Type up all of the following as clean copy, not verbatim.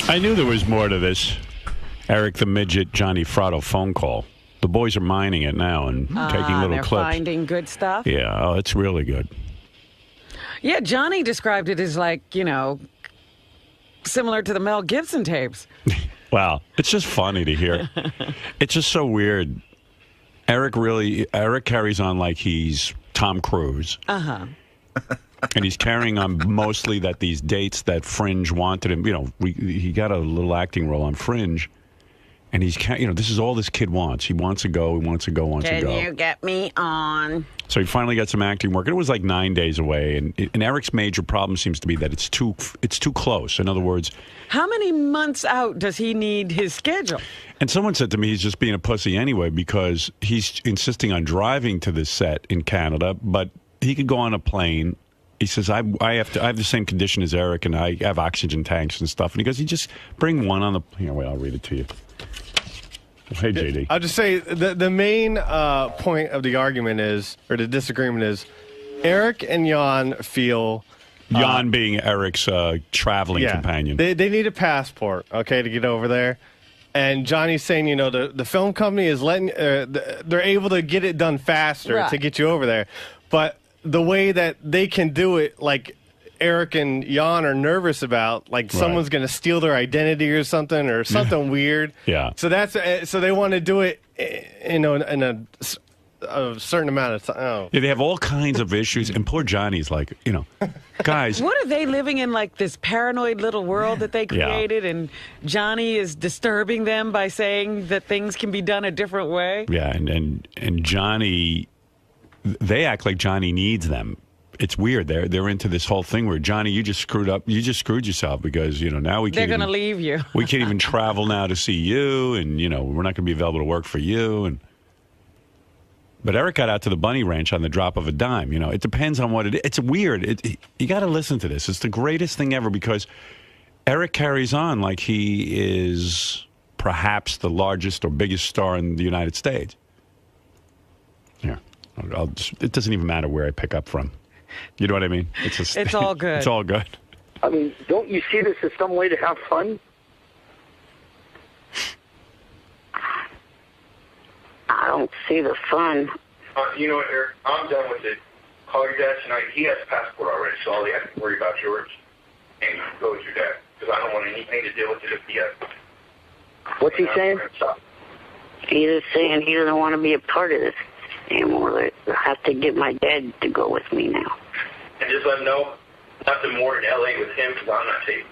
I knew there was more to this Eric the Midget, Johnny Fratto phone call. The boys are mining it now and taking little they're clips. Finding good stuff? Yeah, oh, it's really good. Yeah, Johnny described it as like, similar to the Mel Gibson tapes. Wow, it's just funny to hear. It's just so weird. Eric carries on like he's Tom Cruise. Uh-huh. And he's carrying on mostly that these dates that Fringe wanted him. He got a little acting role on Fringe. And he's, this is all this kid wants. He wants to go. He wants to go. Can you get me on? So he finally got some acting work. And it was like 9 days away. And Eric's major problem seems to be that it's too close. In other words, how many months out does he need his schedule? And someone said to me he's just being a pussy anyway because he's insisting on driving to this set in Canada, but he could go on a plane. He says, I have the same condition as Eric, and I have oxygen tanks and stuff. And he goes, you just bring one on the... Here, wait, I'll read it to you. Hey, JD. I'll just say the main point of the argument is, or the disagreement is, Eric and Jan feel... Jan being Eric's traveling companion. They need a passport, okay, to get over there. And Johnny's saying, the film company is letting... they're able to get it done faster to get you over there. But the way that they can do it, like... Eric and Jan are nervous about, like someone's going to steal their identity or something weird. Yeah. So so they want to do it, in a certain amount of time. Oh. Yeah, they have all kinds of issues, and poor Johnny's like, guys. What are they living in, like this paranoid little world that they created, and Johnny is disturbing them by saying that things can be done a different way? Yeah, and Johnny, they act like Johnny needs them. It's weird. They're into this whole thing where, Johnny, you just screwed up. You just screwed yourself because, now we can't. They're going to leave you. We can't even travel now to see you, and, we're not going to be available to work for you. But Eric got out to the bunny ranch on the drop of a dime. It depends on what it is. It's weird. You got to listen to this. It's the greatest thing ever because Eric carries on like he is perhaps the largest or biggest star in the United States. Yeah. It doesn't even matter where I pick up from. You know what I mean? It's all good. It's all good. I mean, don't you see this as some way to have fun? I don't see the fun. You know what, Eric? I'm done with it. Call your dad tonight. He has a passport already, so all you have to worry about is yours. And you go with your dad. Because I don't want anything to deal with it if he has. What's he saying? He's just saying he doesn't want to be a part of this anymore. I have to get my dad to go with me now. And just let him know, nothing more in L.A. with him because I'm not taking.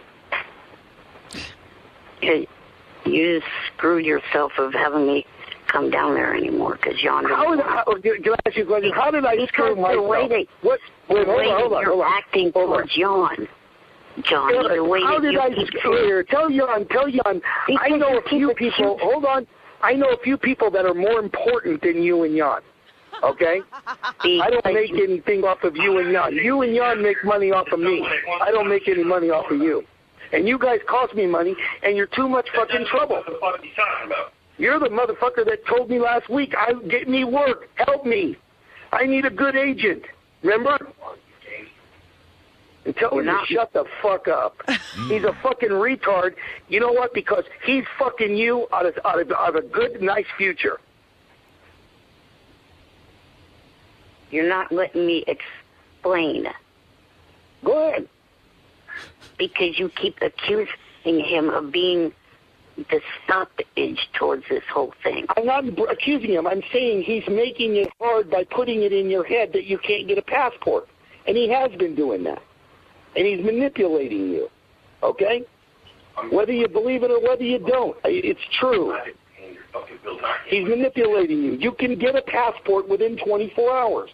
Hey, you just screwed yourself of having me come down there anymore because Jan can I ask you a question? How did I screw myself? The way you're acting towards Jan. John, how did I screw here? Tell Jan. I know a few people. Hold on. I know a few people that are more important than you and Jan. Okay? I don't make anything off of you and Jan. You and Jan make money off of me. I don't make any money off of you. And you guys cost me money, and you're too much fucking trouble. What the fuck are you talking about? You're the motherfucker that told me last week, get me work. Help me. I need a good agent. Remember? And tell him to shut the fuck up. He's a fucking retard. You know what? Because he's fucking you out of a good, nice future. You're not letting me explain. Go ahead. Because you keep accusing him of being the stoppage towards this whole thing. I'm not accusing him. I'm saying he's making it hard by putting it in your head that you can't get a passport. And he has been doing that. And he's manipulating you. Okay? Whether you believe it or whether you don't, it's true. He's manipulating you. You can get a passport within 24 hours.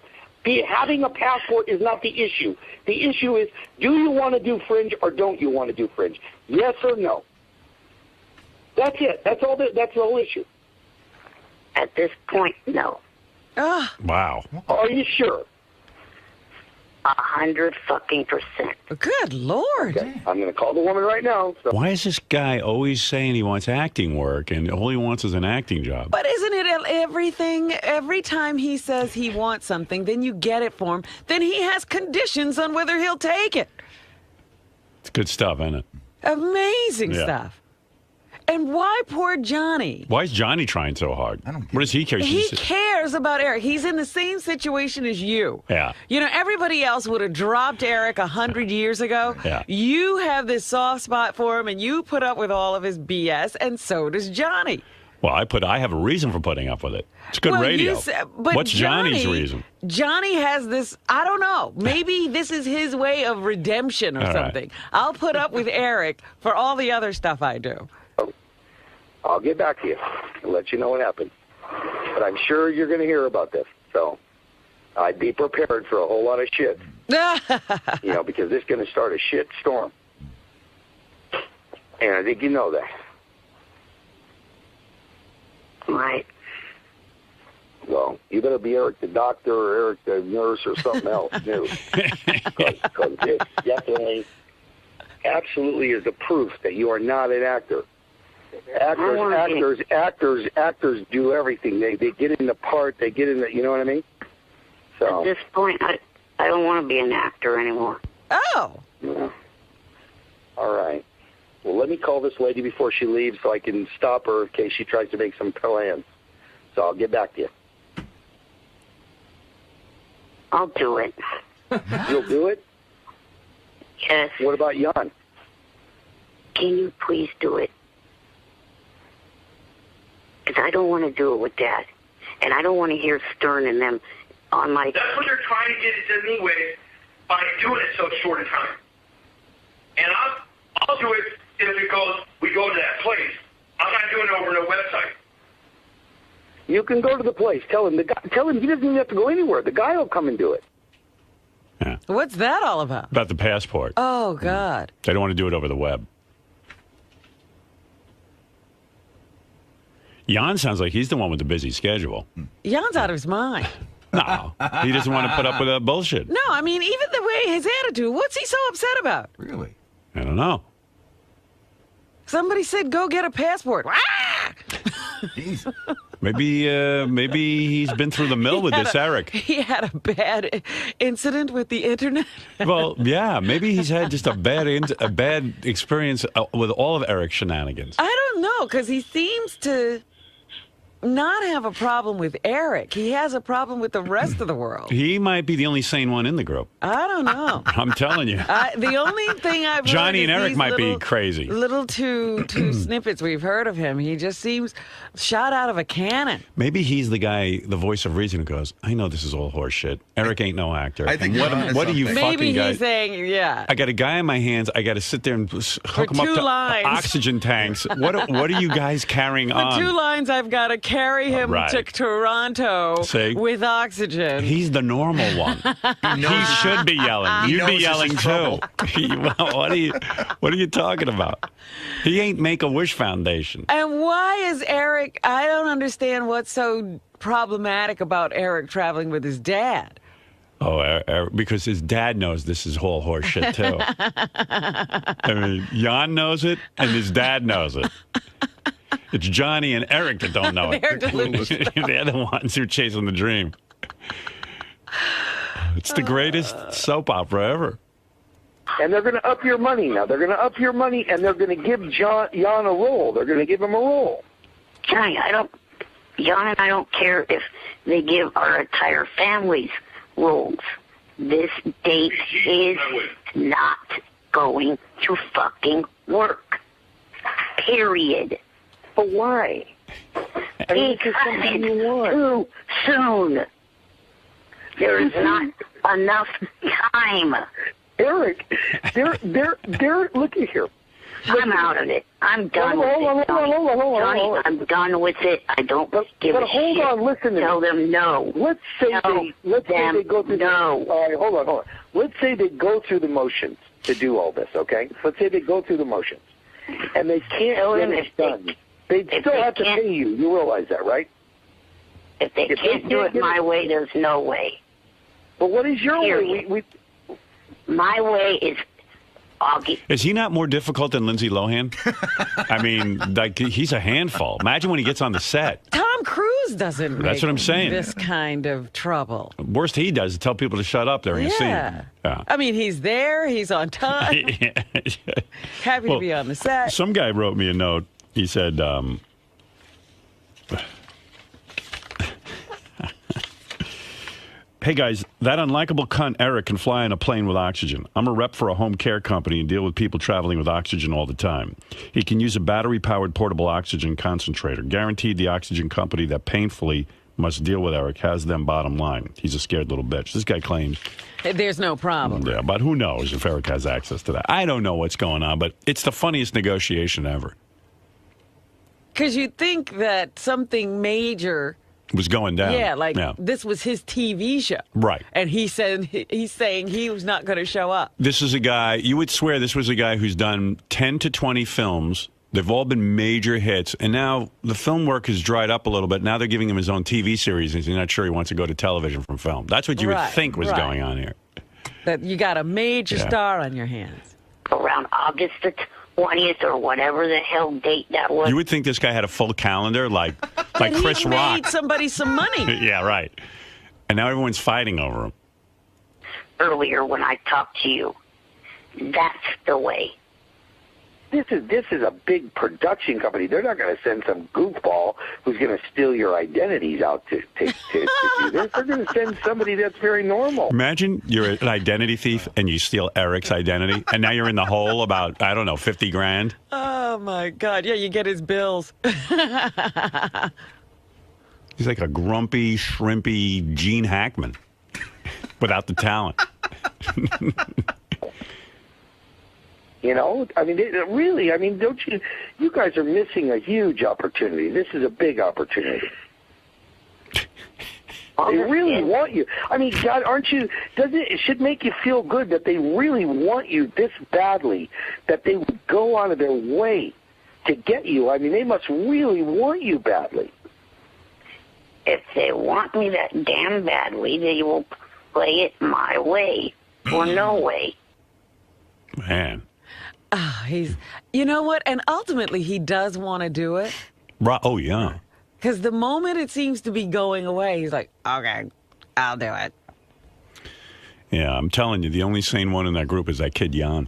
Having a passport is not the issue. The issue is, do you want to do Fringe or don't you want to do Fringe? Yes or no? That's it. That's the whole issue. At this point, no. Wow. Are you sure? 100% fucking. Good Lord. Okay. I'm going to call the woman right now. So. Why is this guy always saying he wants acting work and all he wants is an acting job? But isn't it everything? Every time he says he wants something, then you get it for him. Then he has conditions on whether he'll take it. It's good stuff, isn't it? Amazing Yeah. stuff. And why poor Johnny? Why is Johnny trying so hard? I don't get What does he care? He cares about Eric. He's in the same situation as you. Yeah. You know, everybody else would have dropped Eric 100 years ago. Yeah. You have this soft spot for him, and you put up with all of his BS, and so does Johnny. Well, I have a reason for putting up with it. It's good Well, radio. but What's Johnny's reason? Johnny has this, I don't know, maybe this is his way of redemption or All right. something. I'll put up with Eric for all the other stuff I do. I'll get back to you and let you know what happened. But I'm sure you're going to hear about this. So I'd be prepared for a whole lot of shit, because this is going to start a shit storm. And I think you know that. Right. Well, you better be Eric the doctor or Eric the nurse or something else new. Because it definitely, absolutely is a proof that you are not an actor. Actors do everything. They get in the part. They get in the. You know what I mean? So At this point, I don't want to be an actor anymore. Oh. yeah. All right. Well, let me call this lady before she leaves so I can stop her in case she tries to make some plans. So I'll get back to you. I'll do it. You'll do it? Yes. What about Jan? Can you please do it? Because I don't want to do it with Dad. And I don't want to hear Stern and them on my... That's what they're trying to get us anyway by doing it so short a time. And I'll do it if it goes, we go to that place. I'm not doing it over no website. You can go to the place. Tell him he doesn't even have to go anywhere. The guy will come and do it. Yeah. What's that all about? About the passport. Oh, God. They don't want to do it over the web. Jan sounds like he's the one with the busy schedule. Jan's out of his mind. No, he doesn't want to put up with that bullshit. No, I mean, even the way his attitude, what's he so upset about? Really? I don't know. Somebody said, go get a passport. Ah! Jeez. Maybe he's been through the mill with this Eric. He had a bad incident with the internet. Well, yeah, maybe he's had just a bad experience with all of Eric's shenanigans. I don't know, because he seems to not have a problem with Eric. He has a problem with the rest of the world. He might be the only sane one in the group. I don't know. I'm telling you. The only thing I've Johnny heard and is Eric these might be little- crazy. Little two snippets we've heard of him. He just seems shot out of a cannon. Maybe he's the guy, the voice of reason, who goes, I know this is all horse shit. Eric ain't no actor. I think And Jan is what are you something. fucking Maybe guys? he's saying, yeah. I got a guy in my hands. I got to sit there and hook him up 2 to lines. oxygen tanks. What are you guys carrying For on? 2 lines, I've got to carry him Right. to Toronto See? with oxygen. He's the normal one. He should be yelling. He You'd be knows yelling this is too. trouble. What are you talking about? He ain't Make-A-Wish Foundation. And why is Eric, I don't understand what's so problematic about Eric traveling with his dad. Oh, because his dad knows this is whole horse shit too. I mean, Jan knows it, and his dad knows it. It's Johnny and Eric that don't know They're it. delusional. They're the ones who are chasing the dream. It's the greatest soap opera ever. And they're going to up your money now. They're going to up your money, and they're going to give Jan a role. They're going to give him a role. Johnny, Jan and I don't care if they give our entire families roles. This date is not going to fucking work. Period. But why? I mean, this is something you want. Too soon. There is not enough time. Eric, they're look at here. I'm out of it. I'm done with it. Johnny, I'm done with it. I don't give a But hold shit. on, listen to Tell me. them no. Let's say Tell they go through no. All right, hold on. Let's say they go through the motions to do all this, okay? Let's say they go through the motions, and they can't Tell get them it if they- done. They if still they have to can't- pay you. You realize that, right? If they If they can't do can't it get my it- way, there's no way. But what is your way? Period. My way is Augie. Is he not more difficult than Lindsay Lohan? I mean, like he's a handful. Imagine when he gets on the set. Tom Cruise Rose doesn't make That's what I'm saying. this kind of trouble. Worst he does is tell people to shut up during a scene. Yeah. Yeah. I mean, he's there. He's on time. Happy Well, to be on the set. Some guy wrote me a note. He said, hey, guys, that unlikable cunt Eric can fly in a plane with oxygen. I'm a rep for a home care company and deal with people traveling with oxygen all the time. He can use a battery-powered portable oxygen concentrator. Guaranteed the oxygen company that painfully must deal with Eric has them bottom line. He's a scared little bitch. This guy claims. There's no problem. Yeah, but who knows if Eric has access to that. I don't know what's going on, but it's the funniest negotiation ever. Because you'd think that something major... Was going down. Yeah, this was his TV show. Right. And he's saying he was not going to show up. This is a guy, you would swear this was a guy who's done 10 to 20 films. They've all been major hits. And now the film work has dried up a little bit. Now they're giving him his own TV series, and he's not sure he wants to go to television from film. That's what you would think was going on here. That you got a major star on your hands. Around August the 20th or whatever the hell date that was. You would think this guy had a full calendar like Chris he Rock. made somebody some money. Yeah, right. And now everyone's fighting over him. Earlier when I talked to you, that's the way. This is a big production company. They're not going to send some goofball who's going to steal your identities out to do this. They're going to send somebody that's very normal. Imagine you're an identity thief and you steal Eric's identity, and now you're in the hole about, I don't know, 50 grand. Oh, my God. Yeah, you get his bills. He's like a grumpy, shrimpy Gene Hackman without the talent. You know, I mean, really, I mean, don't you guys are missing a huge opportunity. This is a big opportunity. They really want you. I mean, God, it should make you feel good that they really want you this badly, that they would go out of their way to get you. I mean, they must really want you badly. If they want me that damn badly, they will play it my way or no way. Man. You know what? And ultimately, he does want to do it. Oh, yeah. Because the moment it seems to be going away, he's like, okay, I'll do it. Yeah, I'm telling you, the only sane one in that group is that kid Jan.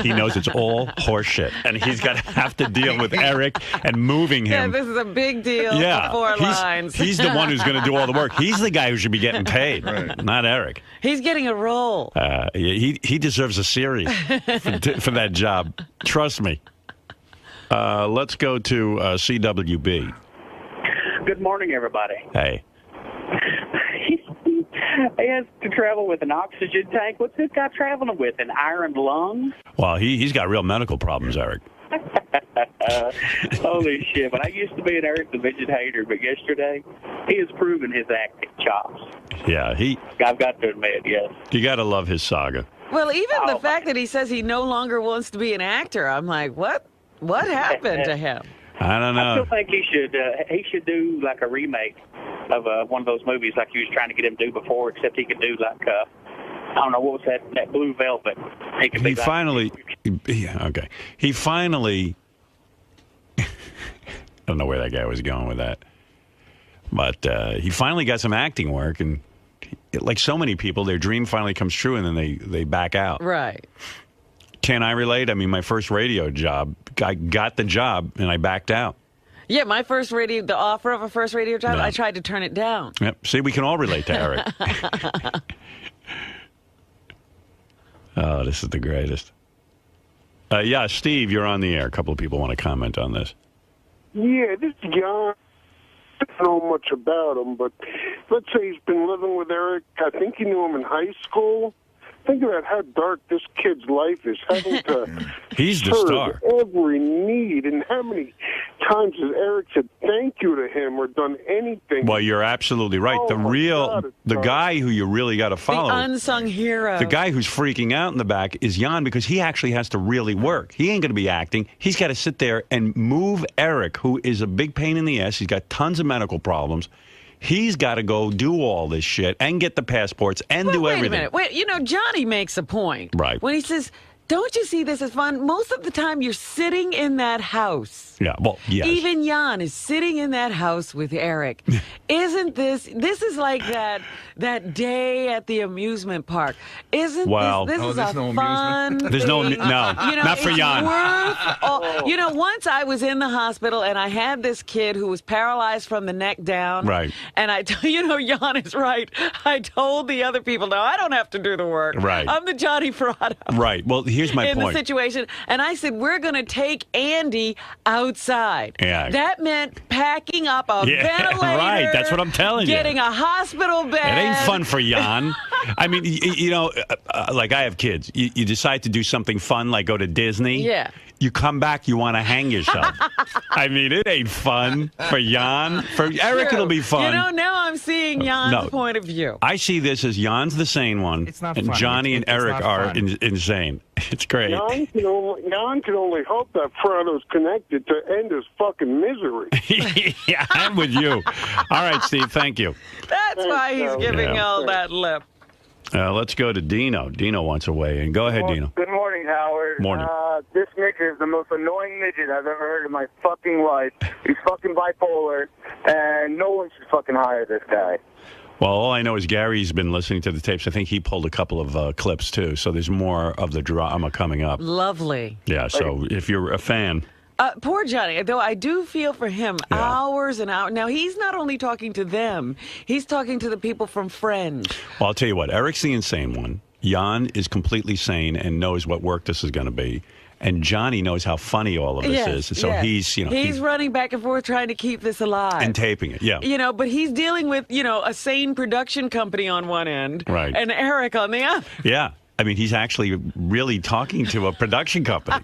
He knows it's all horseshit, and he's got to have to deal with Eric and moving him. Yeah, this is a big deal. Yeah, Four lines. He's the one who's going to do all the work. He's the guy who should be getting paid, not Eric. He's getting a role. He deserves a series for that job. Trust me. Let's go to CWB. Good morning, everybody. Hey. He has to travel with an oxygen tank. What's this guy traveling with? An iron lung? Well, he's got real medical problems, Eric. Holy shit. But I used to be an Eric the Midget hater, but yesterday he has proven his acting chops. Yeah, I've got to admit, yes. You got to love his saga. Well, even the fact that he says he no longer wants to be an actor, I'm like, what happened to him? I don't know. I still think he should do like a remake of one of those movies like he was trying to get him to do before, except he could do like I don't know, what was that Blue Velvet. He finally I don't know where that guy was going with that, but he finally got some acting work, and like so many people, their dream finally comes true, and then they back out. Right. Can I relate? I mean, my first radio job, I got the job, and I backed out. Yeah, the offer of a first radio job, I tried to turn it down. Yep. See, we can all relate to Eric. Oh, this is the greatest. Yeah, Steve, you're on the air. A couple of people want to comment on this. Yeah, this is John. I don't know much about him, but let's say he's been living with Eric. I think he knew him in high school. Think about how dark this kid's life is, having to He's the star. Every need, and how many times has Eric said thank you to him or done anything? Well, you're absolutely right. The guy who you really got to follow, the unsung hero, the guy who's freaking out in the back is Jan, because he actually has to really work. He ain't going to be acting. He's got to sit there and move Eric, who is a big pain in the ass. He's got tons of medical problems. He's got to go do all this shit and get the passports and do everything. Wait a minute. Johnny makes a point. Right. When he says, Don't you see this as fun? Most of the time, you're sitting in that house. Yeah, well, yes. Even Jan is sitting in that house with Eric. Isn't this is like that day at the amusement park. Isn't this is a no fun There's no, thing. not for it's Jan. Once I was in the hospital and I had this kid who was paralyzed from the neck down. Right. And Jan is right. I told the other people, no, I don't have to do the work. Right. I'm the Johnny Farado. Right. Well, here's my in point. the situation. And I said, we're going to take Andy outside. Yeah. That meant packing up a ventilator. Right. That's what I'm telling you. Getting a hospital bed. It ain't fun for Jan. I mean, like I have kids. You decide to do something fun, like go to Disney. Yeah. You come back, you want to hang yourself. I mean, it ain't fun for Jan. For Eric, it'll be fun. Now I'm seeing Jan's point of view. I see this as Jan's the sane one, It's not and fun. Johnny and Eric are insane. It's great. Jan can only hope that Frado's connected to end his fucking misery. Yeah, I'm with you. All right, Steve, thank you. That's why he's giving all that lip. Let's go to Dino. Dino wants a weigh in. Go ahead, Dino. Good morning, Howard. Morning. This midget is the most annoying midget I've ever heard in my fucking life. He's fucking bipolar, and no one should fucking hire this guy. Well, all I know is Gary's been listening to the tapes. I think he pulled a couple of clips, too. So there's more of the drama coming up. Lovely. Yeah, so if you're a fan. Poor Johnny, though I do feel for him. Hours and hours. Now, he's not only talking to them, he's talking to the people from Friends. Well, I'll tell you what. Eric's the insane one. Jan is completely sane and knows what work this is going to be. And Johnny knows how funny all of this is. So he's, he's running back and forth trying to keep this alive. And taping it, yeah. But he's dealing with, a sane production company on one end. Right. And Eric on the other. Yeah. I mean, he's actually really talking to a production company.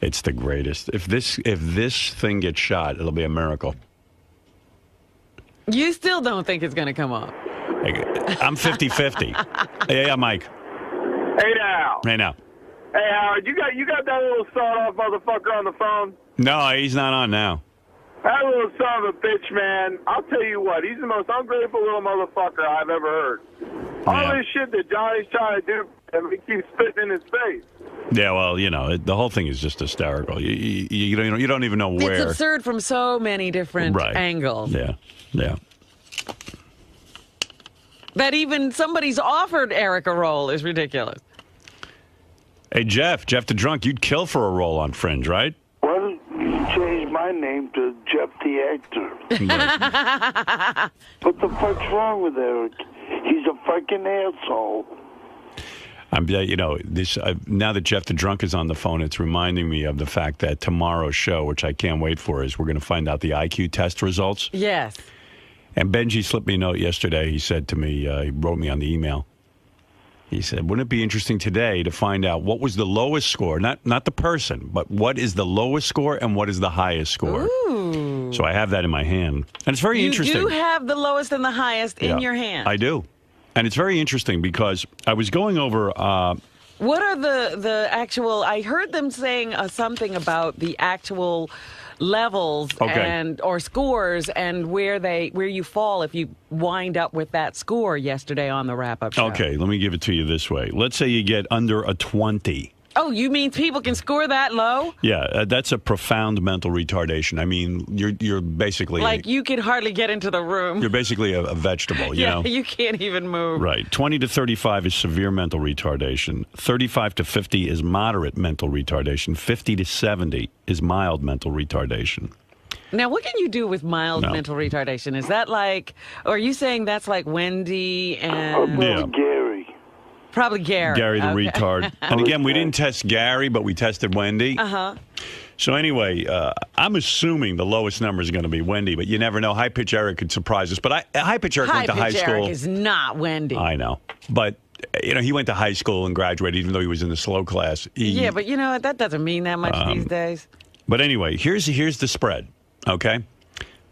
It's the greatest. If this thing gets shot, it'll be a miracle. You still don't think it's going to come off? I'm 50-50. Yeah, Mike. Hey now. Hey now. Hey Howard, you got that little sawed-off motherfucker on the phone? No, he's not on now. That little son of a bitch, man. I'll tell you what, he's the most ungrateful little motherfucker I've ever heard. All this shit that Johnny's trying to do, and he keeps spitting in his face. Yeah, well, the whole thing is just hysterical. You don't even know where. It's absurd from so many different angles. Yeah. That even somebody's offered Eric a role is ridiculous. Hey, Jeff the Drunk, you'd kill for a role on Fringe, right? Well, you changed my name to Jeff the Actor. What the fuck's wrong with Eric? He's a fucking asshole. Now that Jeff the Drunk is on the phone, it's reminding me of the fact that tomorrow's show, which I can't wait for, is we're going to find out the IQ test results. Yes. And Benji slipped me a note yesterday. He said to me, he wrote me on the email. He said, wouldn't it be interesting today to find out what was the lowest score, not the person, but what is the lowest score and what is the highest score? Ooh. So I have that in my hand. And it's very interesting. You do have the lowest and the highest in your hand. I do. And it's very interesting because I was going over... what are the actual... I heard them saying something about the actual levels or scores and where you fall if you wind up with that score yesterday on the wrap-up show. Okay, let me give it to you this way. Let's say you get under a 20. Oh, you mean people can score that low? Yeah, that's a profound mental retardation. I mean, you're basically... Like you can hardly get into the room. You're basically a vegetable, you know? You can't even move. Right. 20 to 35 is severe mental retardation. 35 to 50 is moderate mental retardation. 50 to 70 is mild mental retardation. Now, what can you do with mild mental retardation? Is that like... Or are you saying that's like Wendy and... Gary. Probably Gary. Gary the retard. And again, we didn't test Gary, but we tested Wendy. Uh-huh. So anyway, I'm assuming the lowest number is going to be Wendy, but you never know. High Pitch Eric could surprise us. But High Pitch Eric went to high school. High Pitch Eric is not Wendy. I know. But, he went to high school and graduated, even though he was in the slow class. Yeah, but that doesn't mean that much these days. But anyway, here's the spread, okay?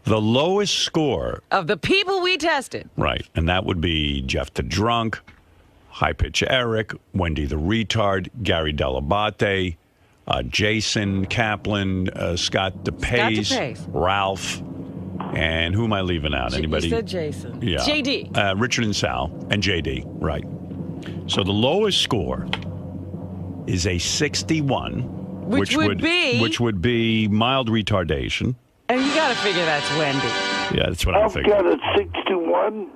The lowest score... Of the people we tested. Right, and that would be Jeff the Drunk, High Pitch Eric, Wendy the Retard, Gary Delabate, Jason Kaplan, Scott DePace, Ralph, and who am I leaving out? Anybody? You said Jason. Yeah. JD. Richard and Sal, and JD, right. So the lowest score is a 61, Which would be mild retardation. And you got to figure that's Wendy. Yeah, that's what I'm I've figuring. got a 61.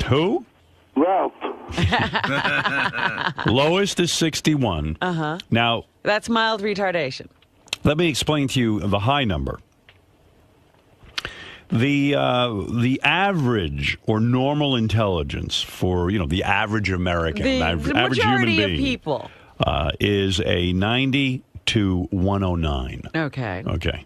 Who? Ralph. Lowest is 61. Uh-huh. Now, That's mild retardation. let me explain to you the high number. The average or normal intelligence for the average American, The average human majority being, of people. is a 90 to 109. Okay. Okay.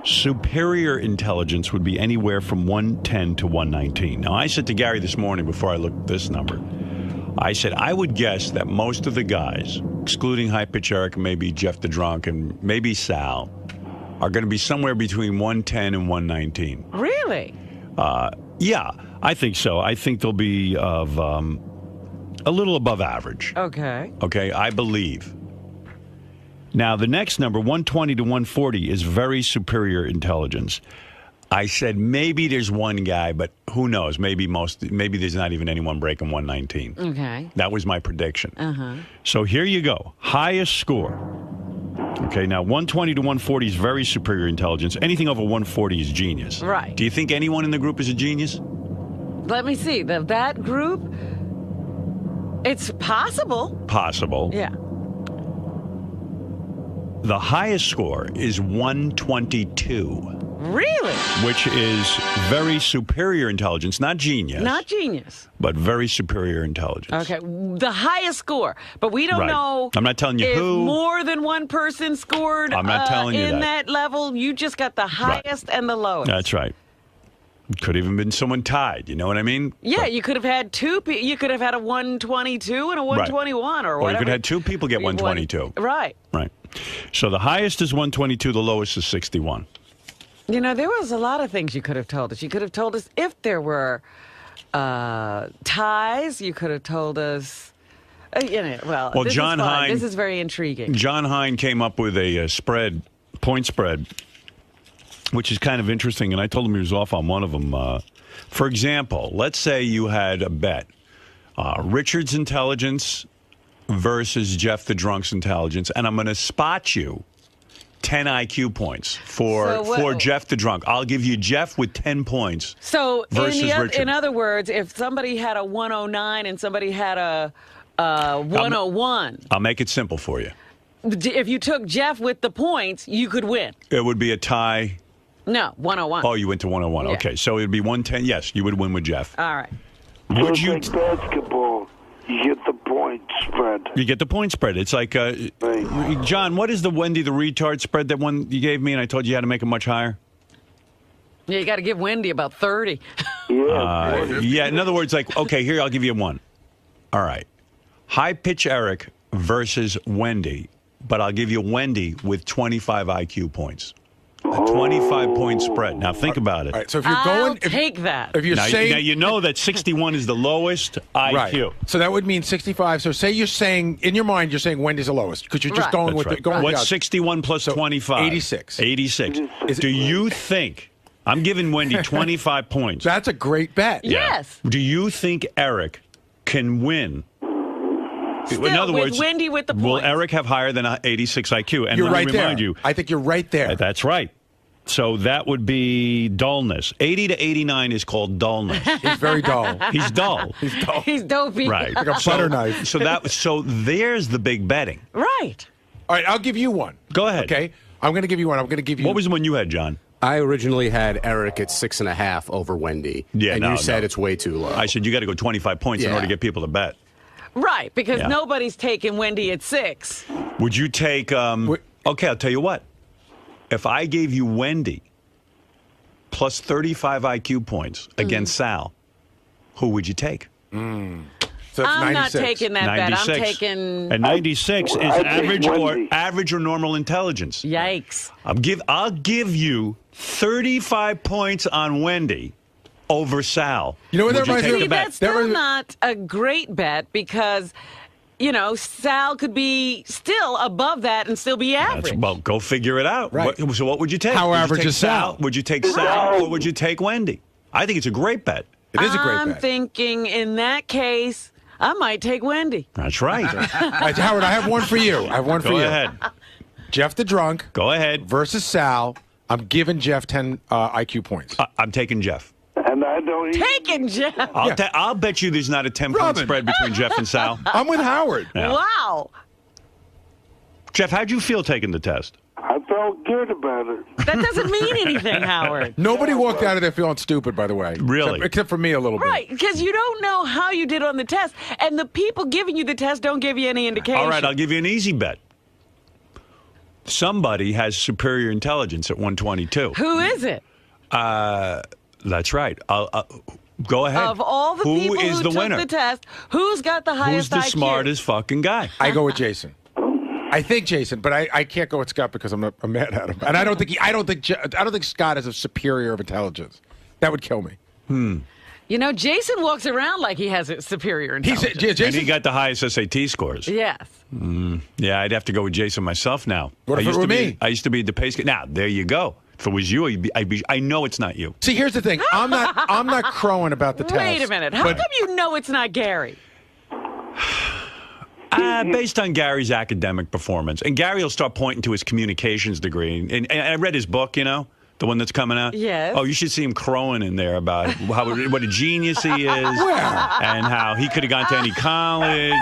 Superior intelligence would be anywhere from 110 to 119. Now, I said to Gary this morning before I looked at this number, I said I would guess that most of the guys, excluding High Pitch Eric and maybe Jeff the Drunk and maybe Sal, are going to be somewhere between 110 and 119. Really? Yeah, I think so. I think they'll be of a little above average. Okay. Okay, I believe. Now, the next number, 120 to 140, is very superior intelligence. I said maybe there's one guy, but who knows? Maybe there's not even anyone breaking 119. Okay. That was my prediction. Uh-huh. So here you go. Highest score. Okay, now 120 to 140 is very superior intelligence. Anything over 140 is genius. Right. Do you think anyone in the group is a genius? Let me see. That group, it's possible. Possible. Yeah. The highest score is 122. Really? Which is very superior intelligence, not genius. Not genius. But very superior intelligence. Okay. The highest score. But we don't Right. know. I'm not telling you if who. more than one person scored I'm not telling you in that. level. You just got the highest and the lowest. That's right. Could even been someone tied. You know what I mean? Yeah, you could have had you could have had a 122 and a 121 or Or whatever. you could have had two people get 122. Right. Right. So the highest is 122. The lowest is 61. You know, there was a lot of things you could have told us. You could have told us if there were ties. You could have told us. Well, Well, this John is fun. Hine- This is very intriguing. John Hine came up with a point spread, which is kind of interesting, and I told him he was off on one of them. For example, let's say you had a bet. Richard's intelligence versus Jeff the Drunk's intelligence, and I'm going to spot you 10 IQ points for Jeff the Drunk. I'll give you Jeff with 10 points. So, versus Richard. in other words, if somebody had a 109 and somebody had a 101, I'll make it simple for you. if you took Jeff with the points, you could win. It would be a tie. No, 101. Oh, you went to 101. Yeah. Okay, so it would be 110. Yes, you would win with Jeff. All right. Would Just you? like basketball, you get the point spread. You get the point spread. It's like, John, what is the Wendy the retard spread, that one you gave me, and I told you how to make it much higher? Yeah, you got to give Wendy about 30. Yeah, in other words, like, okay, here, I'll give you one. All right. High Pitch Eric versus Wendy, but I'll give you Wendy with 25 IQ points. A 25-point spread. Now, think about it. All right, so if you're I'll going... take that. If you're Now, saying... now, you know that 61 is the lowest IQ. Right. So that would mean 65. So say you're saying, in your mind, you're saying Wendy's the lowest because you're just Right. going That's with right. the... Going with What's the 61 plus 25? 86. 86. Do you think... I'm giving Wendy 25 points. That's a great bet. Yes. Do you think Eric can win? Still, In other with words, Wendy with the will points. Eric have higher than 86 IQ? And You're let right me there. remind you, I think you're right there. that's right. So that would be dullness. 80 to 89 is called dullness. He's very dull. He's dull. He's dull. He's dopey. Right. Like a butter knife. So there's the big betting. Right. All right, I'll give you one. Go ahead. Okay? I'm going to give you one. I'm going to give you... What was the one you had, John? I originally had Eric at 6.5 over Wendy. Yeah, and no, you said no. it's way too low. I said you got to go 25 points in Yeah. order to get people to bet. Right, because Yeah. nobody's taking Wendy at 6. Would you take? Okay, I'll tell you what. If I gave you Wendy plus 35 IQ points against Sal, who would you take? So that's I'm 96. not taking that bet. I'm 96. taking. And 96 is I'd take Wendy. average or normal intelligence. Yikes. I'll give you 35 points on Wendy over Sal. You know what that Would you reminds me take of? the See, bet? that's still not a great bet because, Sal could be still above that and still be average. Well, go figure it out. Right. So what would you take? How Would you average take is Sal? Would you take Sal or would you take Wendy? I think it's a great bet. It is a great I'm bet. thinking in that case, I might take Wendy. That's right. Howard, I have one for you. Go ahead. Jeff the drunk. Go ahead. Versus Sal. I'm giving Jeff 10 IQ points. I'm taking Jeff. And I don't Taking Jeff. I'll bet you there's not a 10-point spread between Jeff and Sal. I'm with Howard. Yeah. Wow. Jeff, how'd you feel taking the test? I felt good about it. That doesn't mean anything, Howard. Nobody walked out of there feeling stupid, by the way. Really? Except for me a little bit. Right, because you don't know how you did on the test, and the people giving you the test don't give you any indication. All right, I'll give you an easy bet. Somebody has superior intelligence at 122. Who is it? That's right. Go ahead. Of all the Who people is who the took winner? the test, who's got the highest Who's the IQ? smartest fucking guy? I go with Jason. I think Jason, but I can't go with Scott because I'm mad at him, and I don't think Scott is of superior of intelligence. That would kill me. You know, Jason walks around like he has a superior intelligence. And he got the highest SAT scores. Yes. Yeah, I'd have to go with Jason myself now. What if it were me? I used to be the pace. Now there you go. If it was you, I know it's not you. See, here's the thing. I'm not crowing about the test. Wait a minute. How come you know it's not Gary? Based on Gary's academic performance. And Gary will start pointing to his communications degree. And I read his book, you know, the one that's coming out. Yes. Oh, you should see him crowing in there about what a genius he is. And how he could have gone to any college.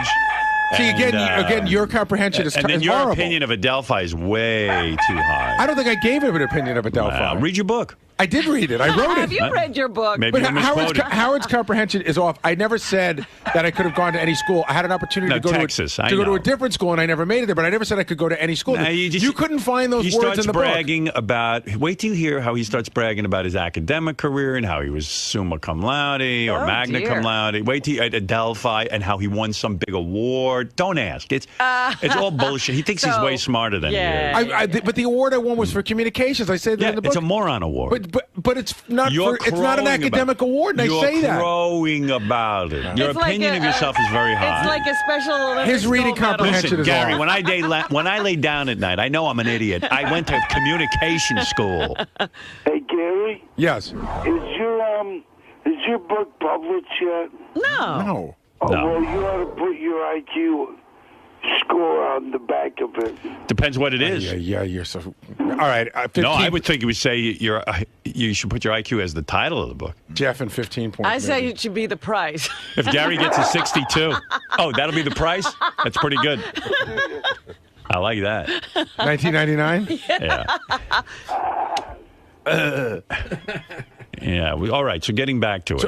See, again, your comprehension is and then is your horrible. opinion of Adelphi is way too high. I don't think I gave him an opinion of Adelphi. Wow. Read your book. I did read it. I wrote it. Have you read your book? Maybe But you misquoted. Howard's comprehension is off. I never said that I could have gone to any school. I had an opportunity No, to go Texas, I to know. a different school, and I never made it there. But I never said I could go to any school. Nah, you couldn't find those he words starts in the book. bragging about. Wait till you hear how he starts bragging about his academic career and how he was summa cum laude or Oh, magna dear. cum laude. Wait till at Adelphi and how he won some big award. Don't ask. It's all bullshit. He thinks he's way smarter than he is. But the award I won was for communications. I say that in the book. It's a moron award. But it's not. It's not an crowing academic award, and I say You're that. crowing about it. Your It's like opinion of yourself is very high. It's like a special Olympic His reading gold medal. comprehension Listen, is Gary, off. when I lay down at night, I know I'm an idiot. I went to communication school. Hey, Gary, Yes. is your book published yet? No. No. Oh, No. well, you ought to put your IQ score on the back of it. Depends what it is. Yeah, you're so. All right. 15, No, I would think you would say you should put your IQ as the title of the book. Jeff and 15 points. I say maybe. it should be the price. If Gary gets a 62, that'll be the price? That's pretty good. I like that. 1999. Yeah. Yeah. All right. So getting back to it.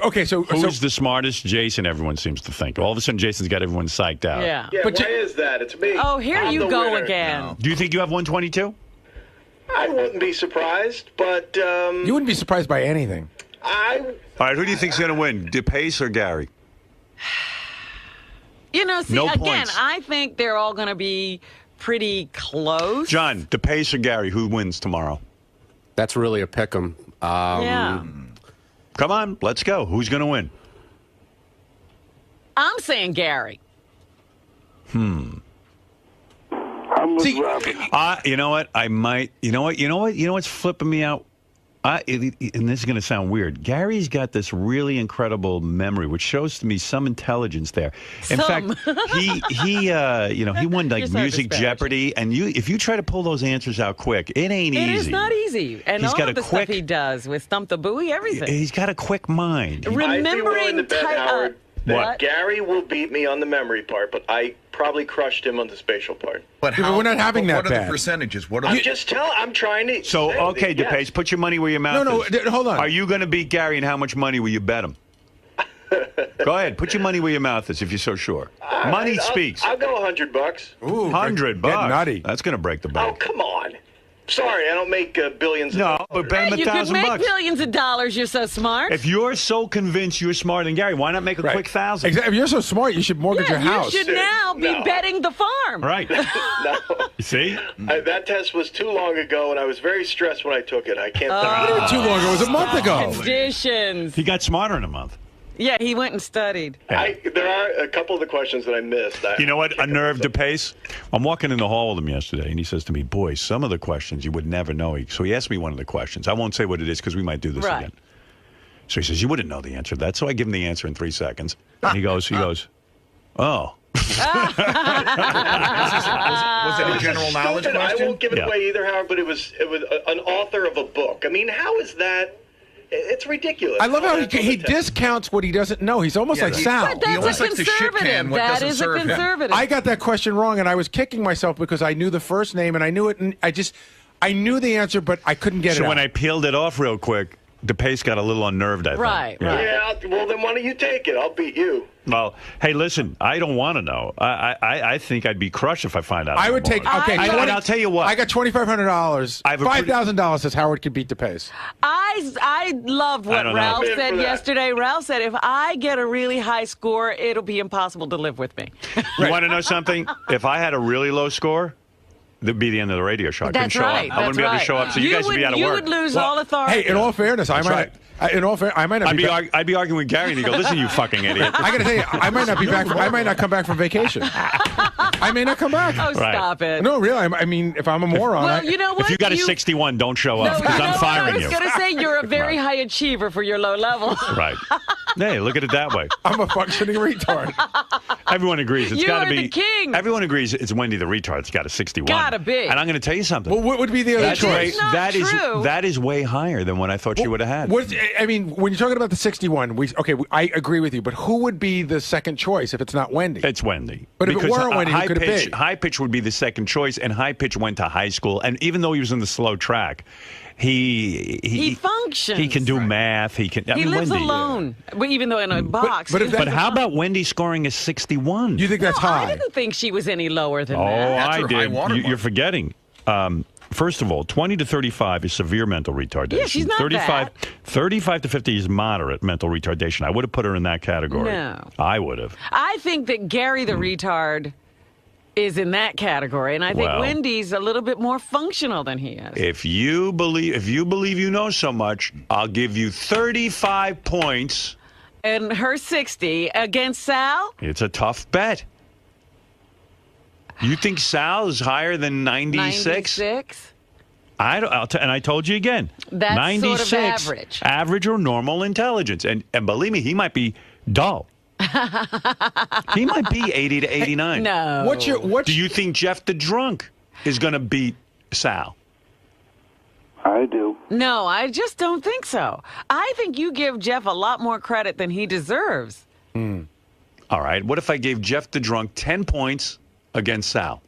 Who's the smartest? Jason, everyone seems to think. All of a sudden, Jason's got everyone psyched out. Yeah. Yeah, why is that? It's me. Oh, here I'm you the go winner. again. Do you think you have 122? I wouldn't be surprised, but You wouldn't be surprised by anything. All right. Who do you think's going to win? DePace or Gary? You know, see, No again, points. I think they're all going to be pretty close. John, DePace or Gary? Who wins tomorrow? That's really a pick 'em. Yeah. Come on. Let's go. Who's going to win? I'm saying Gary. I'm with Robin. You know what? I might. You know what? You know what's flipping me out? And this is going to sound weird. Gary's got this really incredible memory, which shows to me some intelligence there. In fact, he won like You're so Music disparaging. Jeopardy, and if you try to pull those answers out quick, it ain't easy. It is not easy. And He's all got of a the quick- stuff he does with Stump the Buoy, everything. He's got a quick mind. I'd be willing to Remembering bet, Howard, that What? Gary will beat me on the memory part, but I probably crushed him on the spatial part. But we're not having that What are bad. the percentages? What are I'm trying to. So, okay, yes. DePace, put your money where your mouth No, is. hold on. Are you going to beat Gary, and how much money will you bet him? Go ahead. Put your money where your mouth is if you're so sure. Money speaks. I'll go $100. Ooh, $100. get nutty. That's going to break the Oh, bank. come on. Sorry, I don't make billions of No, dollars. but bet him You could $1,000 make bucks. billions of dollars. You're so smart. If you're so convinced you're smarter than Gary, why not make a quick 1,000? Exactly. If you're so smart, you should mortgage your house. You should now be No. betting the farm. Right. No. You see? That test was too long ago, and I was very stressed when I took it. I can't Too long ago. It was a month ago. Conditions. He got smarter in a month. Yeah, he went and studied. There are a couple of the questions that I missed. You know what? Unnerved DePace. I'm walking in the hall with him yesterday, and he says to me, boy, some of the questions you would never know. So he asked me one of the questions. I won't say what it is because we might do this Right. again. So he says, you wouldn't know the answer to that. So I give him the answer in 3 seconds. And he goes, Oh. Was it a general knowledge question? I won't give it away either, Howard, but it was an author of a book. I mean, how is that? It's ridiculous. I love how he discounts what he doesn't know. He's almost like Sal. But that's a conservative. That is a conservative. I got that question wrong, and I was kicking myself because I knew the first name, and I knew it, and I knew the answer, but I couldn't get it out. So when I peeled it off real quick, DePace got a little unnerved, I think. Right. Yeah, well, then why don't you take it? I'll beat you. Well, hey, listen, I don't want to know. I think I'd be crushed if I find out. I would take, okay. I'll tell you what. I got $2,500. $5,000 says Howard could beat DePace. I love what Ralph said yesterday. Ralph said, if I get a really high score, it'll be impossible to live with me. You want to know something? If I had a really low score, that'd be the end of the radio show. I couldn't show up. I wouldn't be able to show up, so you guys would be out of work. You would lose all authority. Hey, in all fairness, I might not be back. I'd be arguing with Gary, and he'd go, listen, you fucking idiot. I got to tell you, I might not be back. I might not come back from vacation. I may not come back. Oh, stop it. No, really. I mean, if I'm a moron. Well, you know what? If you got a 61, don't show up, because I'm firing you. I was going to say, you're a very high achiever for your low level. Right. Hey, look at it that way. I'm a functioning retard. Everyone agrees. It's got to be. The king. Everyone agrees it's Wendy the retard. It's got a 61. Gotta be. And I'm going to tell you something. Well, what would be the other choice? That is way higher than what I thought she would have had. I mean, when you're talking about the 61, I agree with you, but who would be the second choice if it's not Wendy? It's Wendy. But if it weren't Wendy, who could it be? High Pitch would be the second choice, and High Pitch went to high school, and even though he was in the slow track, he functions. He can do math. He can. He lives Wendy, alone, even though in a box. But how about Wendy scoring a 61? You think that's high? I didn't think she was any lower than that. Oh, I did. You're forgetting. First of all, 20 to 35 is severe mental retardation. Yeah, she's not 35 to 50 is moderate mental retardation. I would have put her in that category. No. I would have. I think that Gary the retard is in that category, and I think Wendy's a little bit more functional than he is. If you believe you know so much, I'll give you 35 points. And her 60 against Sal? It's a tough bet. You think Sal is higher than 96? 96? And I told you again. That's 96, sort of average. Average or normal intelligence. And believe me, he might be dull. He might be 80 to 89. No. Do you think Jeff the Drunk is going to beat Sal? I do. No, I just don't think so. I think you give Jeff a lot more credit than he deserves. All right. What if I gave Jeff the Drunk 10 points against Sal?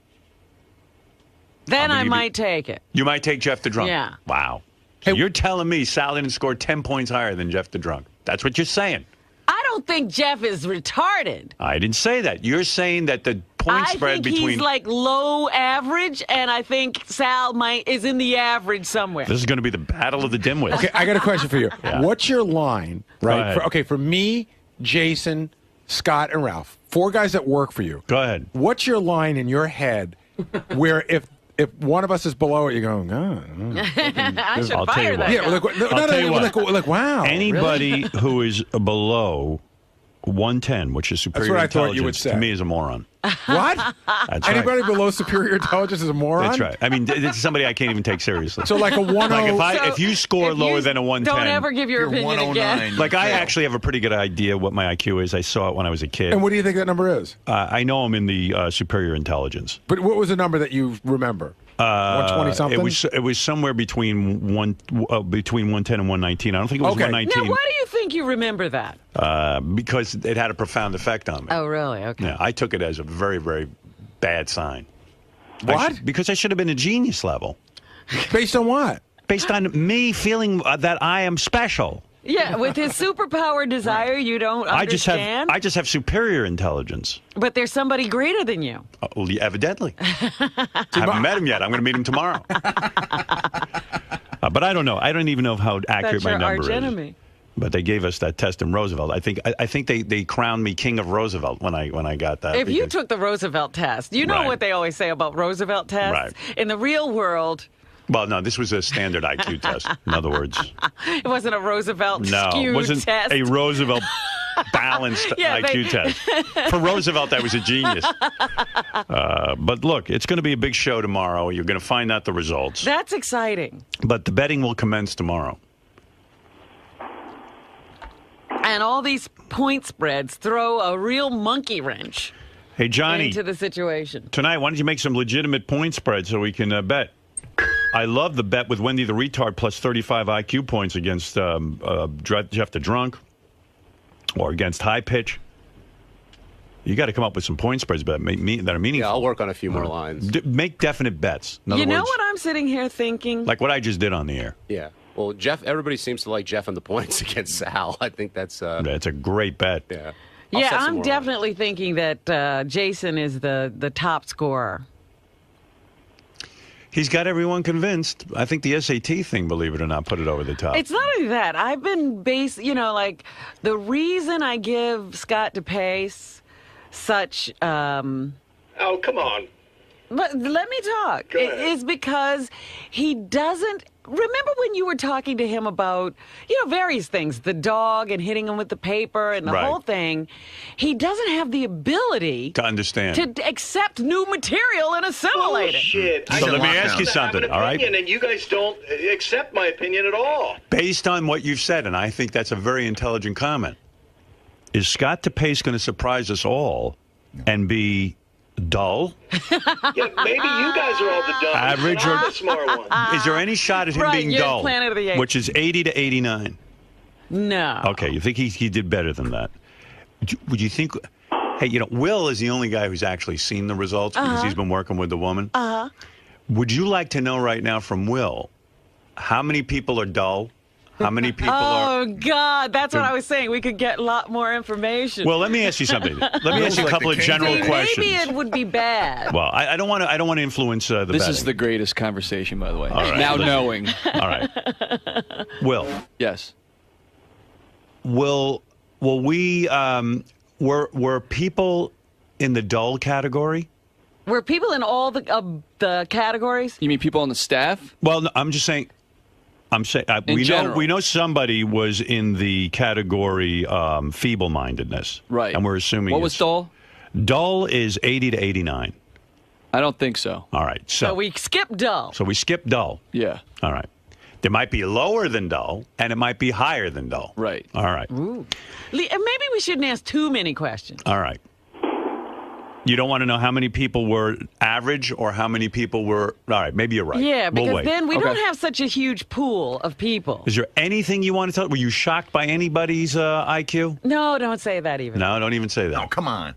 Then I might take it. You might take Jeff the Drunk? Yeah. Wow. So you're telling me Sal didn't score 10 points higher than Jeff the Drunk. That's what you're saying. I don't think Jeff is retarded. I didn't say that. You're saying that the point spread between... I think he's like low average, and I think Sal is in the average somewhere. This is going to be the battle of the dimwits. Okay, I got a question for you. Yeah. What's your line, right? For me, Jason, Scott, and Ralph, 4 guys that work for you. Go ahead. What's your line in your head where if one of us is below it, you're going, I should fire that guy. Like, wow. Anybody who is below 110, which is superior That's what I intelligence, thought you would say. to me is a moron. What? That's Anybody right. below superior intelligence is a moron? That's right. I mean, this is somebody I can't even take seriously. So like a 109. Like if you score lower than a 110. Don't ever give your opinion again. Like I actually have a pretty good idea what my IQ is. I saw it when I was a kid. And what do you think that number is? I know I'm in the superior intelligence. But what was the number that you remember? 120 something? It was somewhere between 110 and 119. I don't think it was 119. Now, why do you think you remember that? Because it had a profound effect on me. Oh, really? Okay. Yeah, I took it as a very, very bad sign. What? Because I should have been a genius level. Based on what? Based on me feeling that I am special. Yeah, with his superpower desire, you don't understand. I just have superior intelligence. But there's somebody greater than you. Evidently. I haven't met him yet. I'm going to meet him tomorrow. But I don't know. I don't even know how accurate my number is. Enemy. But they gave us that test in Roosevelt. I think they crowned me king of Roosevelt when I got that. If you took the Roosevelt test, you know what they always say about Roosevelt tests? Right. In the real world. Well, no, this was a standard IQ test. In other words, it wasn't a Roosevelt skewed it wasn't test. a Roosevelt balanced IQ test. For Roosevelt, I was a genius. But look, it's going to be a big show tomorrow. You're going to find out the results. That's exciting. But the betting will commence tomorrow. And all these point spreads throw a real monkey wrench Hey, Johnny, into the situation. tonight, why don't you make some legitimate point spreads so we can bet? I love the bet with Wendy the Retard plus 35 IQ points against Jeff the Drunk or against High Pitch. You got to come up with some point spreads that are meaningful. Yeah, I'll work on a few more lines. Make definite bets. In other You know words, what I'm sitting here thinking? like what I just did on the air. Yeah. Well, Jeff, everybody seems to like Jeff and the points against Sal. I think that's... That's a great bet. Yeah. Yeah, I'm definitely thinking that Jason is the top scorer. He's got everyone convinced. I think the SAT thing, believe it or not, put it over the top. It's not only that. I've been the reason I give Scott DePace such... Oh, come on. But let me talk. Go ahead. Is because he doesn't... Remember when you were talking to him about, various things, the dog and hitting him with the paper and the Right. whole thing? He doesn't have the ability to understand. to accept new material and assimilate it. Shit. So let me ask you something, all right? And you guys don't accept my opinion at all. Based on what you've said, and I think that's a very intelligent comment, is Scott DePace going to surprise us all and be dull? Yeah, maybe you guys are all the dumb. Average I'm or the smart one. Is there any shot at him Right, being you're dull? Planet of the Apes. Which is 80 to 89. No. Okay, you think he did better than that? Would you think? Hey, Will is the only guy who's actually seen the results because he's been working with the woman. Uh-huh. Would you like to know right now from Will how many people are dull? How many people are? Oh, God. That's what I was saying. We could get a lot more information. Well, let me ask you something. Let me ask you a couple of general questions. Maybe it would be bad. Well, I don't want to influence the This betting. is the greatest conversation, by the way. All right, now listen. knowing. All right. Will. Yes. Will we were people in the dull category? Were people in all the categories? You mean people on the staff? Well, no, I'm just saying. We know somebody was in the category feeble-mindedness, Right. And we're assuming What was dull? Dull is 80 to 89. I don't think so. All right, So we skipped dull. So we skip dull. Yeah. All right. There might be lower than dull, and it might be higher than dull. Right. All right. Ooh. Maybe we shouldn't ask too many questions. All right. You don't want to know how many people were average or how many people were... All right, maybe you're right. Yeah, We'll because wait. then we don't have such a huge pool of people. Is there anything you want to tell? Were you shocked by anybody's IQ? No, don't say that even. No, don't even say that. Oh, come on.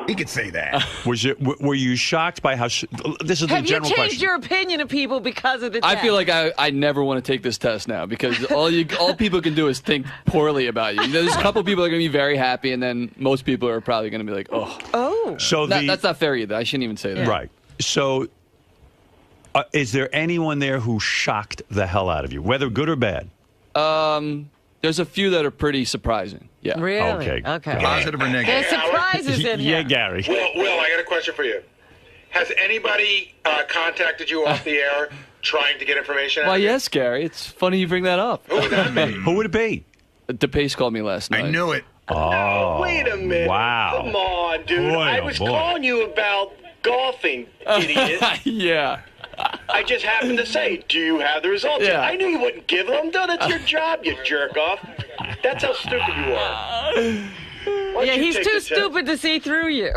He could say that. Were you shocked by how... This is the Have you general changed question. your opinion of people because of the I test? feel like I never want to take this test now because all people can do is think poorly about you. There's a couple people that are going to be very happy, and then most people are probably going to be like, oh. Oh. So that's not fair either. I shouldn't even say that. Right. So is there anyone there who shocked the hell out of you, whether good or bad? There's a few that are pretty surprising. Yeah. Really? Okay. Positive or negative? There's surprises in here. Yeah, Gary. Will, I got a question for you. Has anybody contacted you off the air trying to get information out Well, of you? yes, Gary. It's funny you bring that up. Who would that be? Who would it be? DePace called me last night. I knew it. Oh, Wait a minute. Wow. Come on, dude. Boy, I oh, was boy. calling you about golfing, idiot. Yeah. I just happened to say, do you have the results? Yeah. I knew you wouldn't give them. No, that's your job, you jerk off. That's how stupid you are. Why don't Yeah, you he's take too the test? stupid to see through you.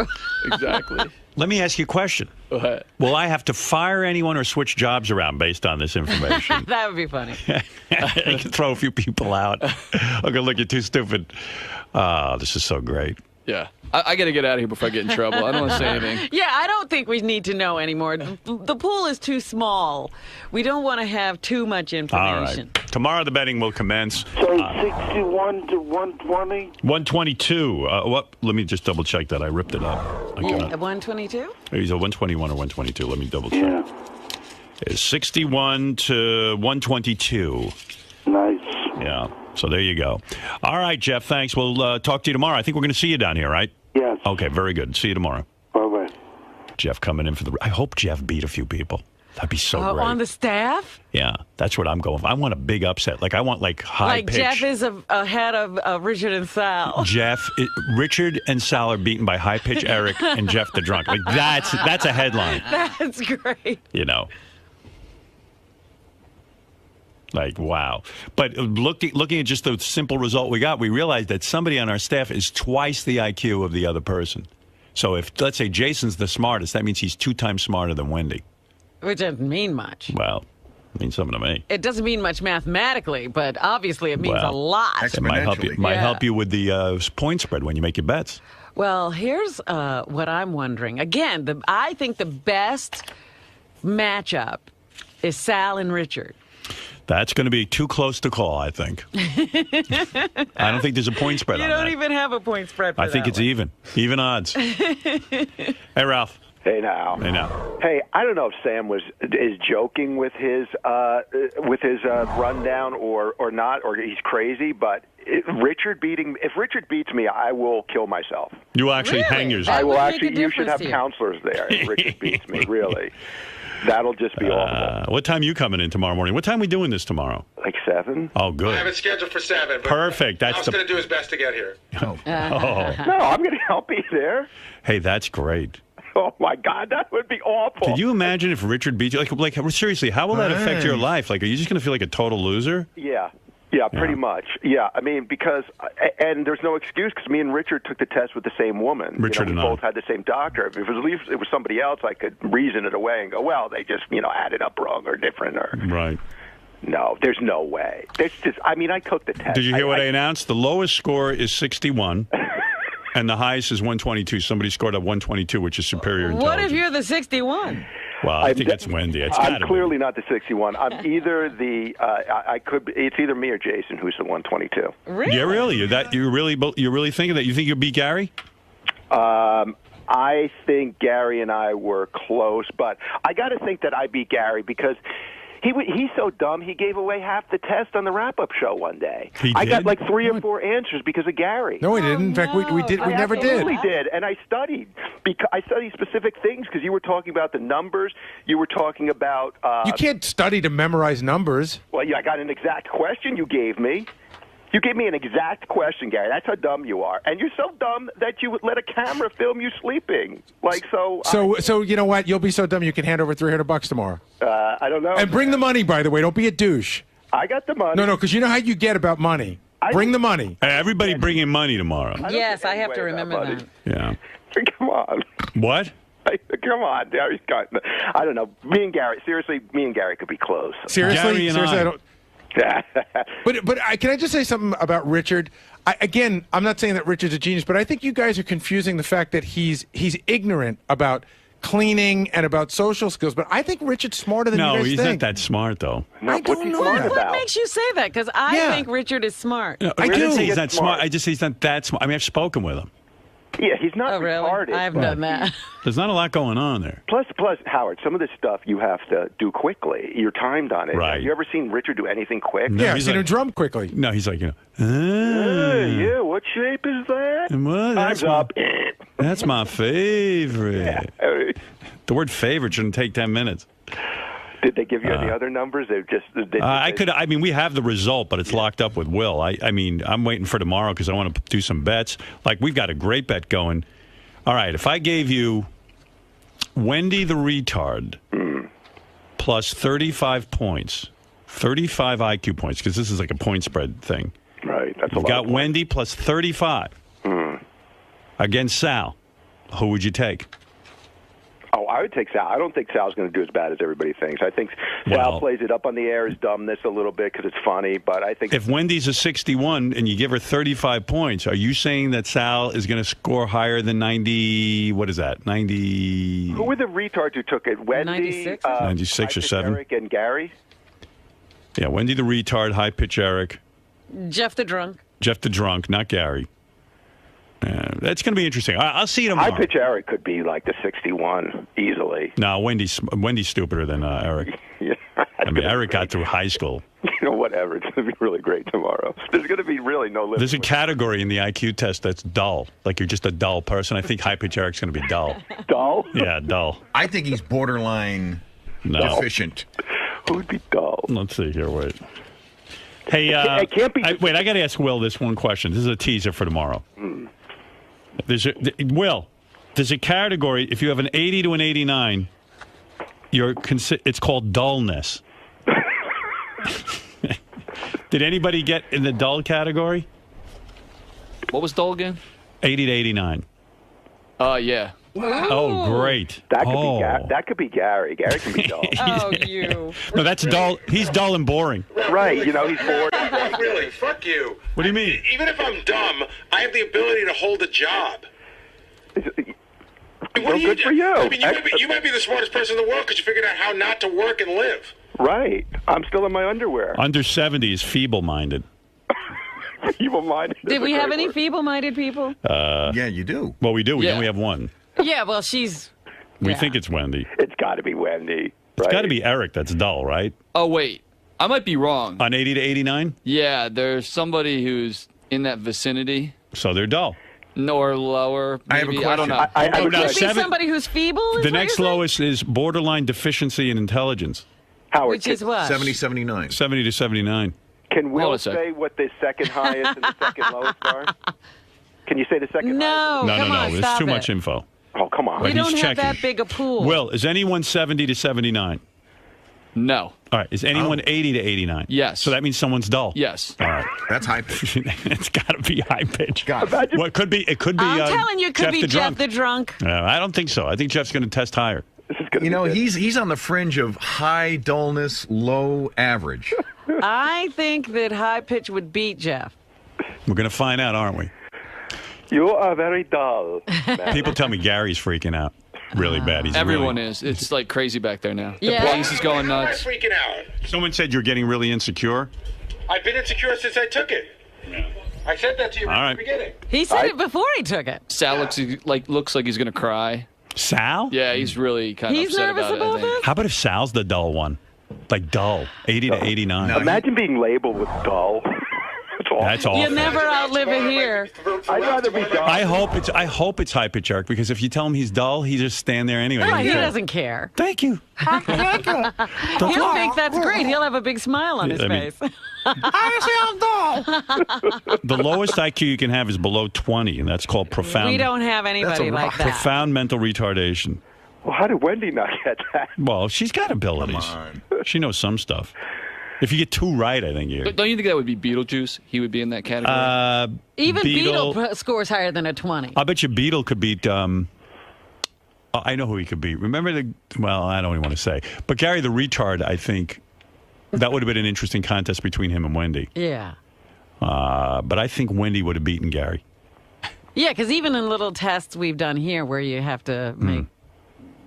Exactly. Let me ask you a question. Go ahead. Will I have to fire anyone or switch jobs around based on this information? That would be funny. I can throw a few people out. Okay, look, you're too stupid. This is so great. Yeah. I got to get out of here before I get in trouble. I don't want to say anything. Yeah, I don't think we need to know anymore. The pool is too small. We don't want to have too much All information. right. Tomorrow the betting will commence. Say 61 to 120. 122. What? Let me just double check that. I ripped it up. I Yeah, got it. 122? He's a 121 or 122. Let me double check. It's 61 to 122. Nice. Yeah. So there you go. All right, Jeff. Thanks. We'll talk to you tomorrow. I think we're going to see you down here, right? Yes. Okay. Very good. See you tomorrow. Bye-bye. Jeff coming in for the... I hope Jeff beat a few people. That'd be so great. On the staff? Yeah. That's what I'm going for. I want a big upset. I want high Like pitch. Jeff is ahead of Richard and Sal. Richard and Sal are beaten by high pitch Eric and Jeff the Drunk. Like that's a headline. That's great. You know. Like, wow. But looking at just the simple result we got, we realized that somebody on our staff is twice the IQ of the other person. So if, let's say, Jason's the smartest, that means he's 2 times smarter than Wendy. Which doesn't mean much. Well, it means something to me. It doesn't mean much mathematically, but obviously it means a lot. It might help you with the point spread when you make your bets. Well, here's what I'm wondering. Again, I think the best matchup is Sal and Richard. That's going to be too close to call, I think. I don't think there's a point spread on that. You don't even have a point spread for I think it's even. Even odds. Hey, Ralph. Hey now. Hey now. Hey, I don't know if Sam is joking with his rundown or not, or he's crazy. But if Richard beats me, I will kill myself. You will actually hang yourself. I will actually. You should have counselors there. If Richard beats me, really. That'll just be awful. What time are you coming in tomorrow morning? What time are we doing this tomorrow? Like 7. Oh, good. I have it scheduled for 7. But Perfect. That's Al's going to do his best to get here. Oh. No, I'm going to help you there. Hey, that's great. Oh my God, that would be awful. Could you imagine if Richard beat you? Like seriously, how will that affect your life? Like, are you just going to feel like a total loser? Yeah, pretty much. Yeah, I mean, because, and there's no excuse because me and Richard took the test with the same woman. Richard we both had the same doctor. If it was somebody else, I could reason it away and go, well, they just, added up wrong or different. Right. No, there's no way. There's just, I took the test. Did you hear what I announced? The lowest score is 61. And the highest is 122. Somebody scored a 122, which is superior intelligence. What if you're the 61? Well, I think it's Wendy. I'm clearly not the 61. I'm either the. It's either me or Jason who's the 122. Really? Yeah, really. You're really thinking that? You think you'll beat Gary? I think Gary and I were close, but I got to think that I beat Gary because. He's so dumb, he gave away half the test on the wrap-up show one day. I got like 3 or 4 answers because of Gary. No, we didn't. In fact, we never did. Absolutely did, and I studied. I studied specific things because you were talking about the numbers. You were talking about... you can't study to memorize numbers. Well, yeah, I got an exact question you gave me. You gave me an exact question, Gary. That's how dumb you are. And you're so dumb that you would let a camera film you sleeping. So you know what? You'll be so dumb you can hand over $300 tomorrow. I don't know. And bring the money, by the way. Don't be a douche. I got the money. No, because you know how you get about money. Bring the money. Hey, everybody bring in money tomorrow. Yes, I have to remember that. Yeah. Come on. What? Come on, Gary's got. I don't know. Me and Gary could be close. Seriously, I don't. But can I just say something about Richard? Again, I'm not saying that Richard's a genius, but I think you guys are confusing the fact that he's ignorant about cleaning and about social skills. But I think Richard's smarter than you guys think. No, he's not that smart, though. No, I don't know. What makes you say that? Because I think Richard is smart. No, I didn't say he's not smart. I just say he's not that smart. I mean, I've spoken with him. Yeah, he's not retarded. I've done that. There's not a lot going on there. Plus, Howard, some of this stuff you have to do quickly. You're timed on it. Right. Have you ever seen Richard do anything quick? Yeah, I've seen him drum quickly. No, he's like, yeah, what shape is that? Time's up. That's my favorite. Yeah. The word favorite shouldn't take 10 minutes. Did they give you any other numbers? I mean, we have the result, but it's locked up with Will. I mean, I'm waiting for tomorrow because I want to do some bets. Like, we've got a great bet going. All right, if I gave you Wendy the retard plus 35 points, 35 IQ points, because this is like a point spread thing. Right, that's You've got Wendy plus 35 against Sal. Who would you take? Oh, I would take Sal. I don't think Sal's going to do as bad as everybody thinks. I think Sal plays it up on the air as dumbness a little bit because it's funny, but I think... If Wendy's a 61 and you give her 35 points, are you saying that Sal is going to score higher than 90... What is that? 90... Who were the retards who took it? Wendy? 96? 96 or 7? Eric and Gary? Yeah, Wendy the retard, high pitch Eric. Jeff the drunk. Jeff the drunk, not Gary. That's going to be interesting. I'll see you tomorrow. High pitch Eric could be like the 61 easily. No, Wendy's stupider than Eric. Yeah, I mean, Eric got through high school. Whatever. It's going to be really great tomorrow. There's going to be really no limit. There's a category in the IQ test that's dull. Like you're just a dull person. I think high pitch Eric's going to be dull. Dull? Yeah, dull. I think he's borderline deficient. Who would be dull? Let's see here. Wait. Hey, it can't be. Wait, I got to ask Will this one question. This is a teaser for tomorrow. Will, there's a category. If you have an 80 to an 89, it's called dullness. Did anybody get in the dull category? What was dull again? 80 to 89. Yeah. Oh, great. That could be Gary. Gary can be dull. Oh, you. No, that's dull. He's dull and boring. Right. You know, he's bored. Really, fuck you. What do you mean? Even if I'm dumb, I have the ability to hold a job. Well, good for you. I mean, you might be the smartest person in the world because you figured out how not to work and live. Right. I'm still in my underwear. Under 70 is feeble-minded. Feeble-minded. Did we have any feeble-minded people? Yeah, you do. Well, we do. We Yeah. only have one. Yeah, well, she's... We Yeah. think it's Wendy. It's got to be Wendy. It's Right? got to be Eric that's dull, right? Oh, wait. I might be wrong. On 80 to 89? Yeah, there's somebody who's in that vicinity. So they're dull. No, or lower. I have a Maybe. I don't know. question. I Oh, Could now be somebody who's feeble? is The what next you're saying? lowest is borderline deficiency in intelligence. Howard, Which is what? 70, 79. 70 to 79. Can Hold on Will a sec. say what the second highest and the second lowest are? Can you say the second No, No, come no, no. on, There's stop too it. much info. Oh, come on. We But don't he's have checking. that big a pool. Will, is anyone 70 to 79? No. All right. Is anyone 80 to 89? Yes. So that means someone's dull. Yes. All right. That's high pitch. It's got to be high pitch. God. Well, it could be. It could be. I'm telling you, it could Jeff be the Jeff drunk. the drunk. I don't think so. I think Jeff's going to test higher. You know, he's on the fringe of high dullness, low average. I think that high pitch would beat Jeff. We're going to find out, aren't we? You are very dull. People tell me Gary's freaking out really bad. He's Everyone really... is. It's like crazy back there now. Yeah. The place is going How am I nuts. freaking out? Someone said you're getting really insecure. I've been insecure since I took it. I said that to you All right right. at the beginning. He said it before he took it. Sal looks like he's gonna cry. Sal? Yeah, he's really kind of He's upset nervous about it. I about think. this? How about if Sal's the dull one? Like dull. 80 to 89. No, Imagine being labeled with dull. That's awful. You never outlive it here. I'd rather be dull. I hope it's high pitch, Eric, because if you tell him he's dull, he just stand there anyway. No, he doesn't care. Thank you. He'll think that's great. He'll have a big smile on his I mean- face. The lowest IQ you can have is below 20, and that's called profound. We don't have anybody like that. Profound mental retardation. Well, how did Wendy not get that? Well, she's got abilities. Come She knows some stuff. If you get two right, I think you're. Don't you think that would be Beetlejuice? He would be in that category. Even Beetle scores higher than a 20. I bet you Beetle could beat. I know who he could beat. Remember the? Well, I don't even want to say. But Gary the retard, I think that would have been an interesting contest between him and Wendy. Yeah. But I think Wendy would have beaten Gary. Yeah, because even in little tests we've done here where you have to make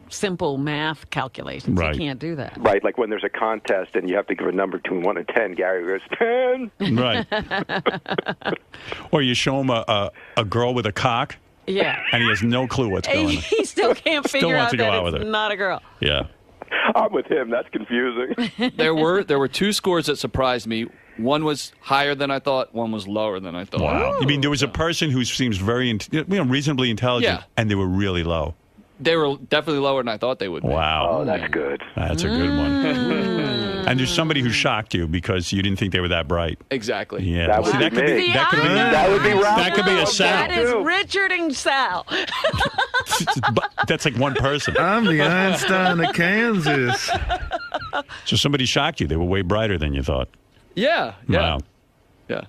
simple math calculations, Right. you can't do that. Right, like when there's a contest and you have to give a number between 1 and 10. Gary goes 10. Right. Or you show him a girl with a cock. Yeah. And he has no clue what's And going on. he still can't Still figure wants out to go out that with it's her. not a girl. Yeah. I'm with him. That's confusing. There were two scores that surprised me. One was higher than I thought. One was lower than I thought. Wow. You mean there was a person who seems very, reasonably intelligent, Yeah. and they were really low. They were definitely lower than I thought they would be. Wow. Oh, that's good. That's a good one. And there's somebody who shocked you because you didn't think they were that bright. Exactly. Yeah. That would See, be that could me. be. That could be. That would be Ralph. That could be a Sal. That is Richard and Sal. But that's like one person. I'm the Einstein of Kansas. So somebody shocked you. They were way brighter than you thought. Yeah. Wow. Yeah.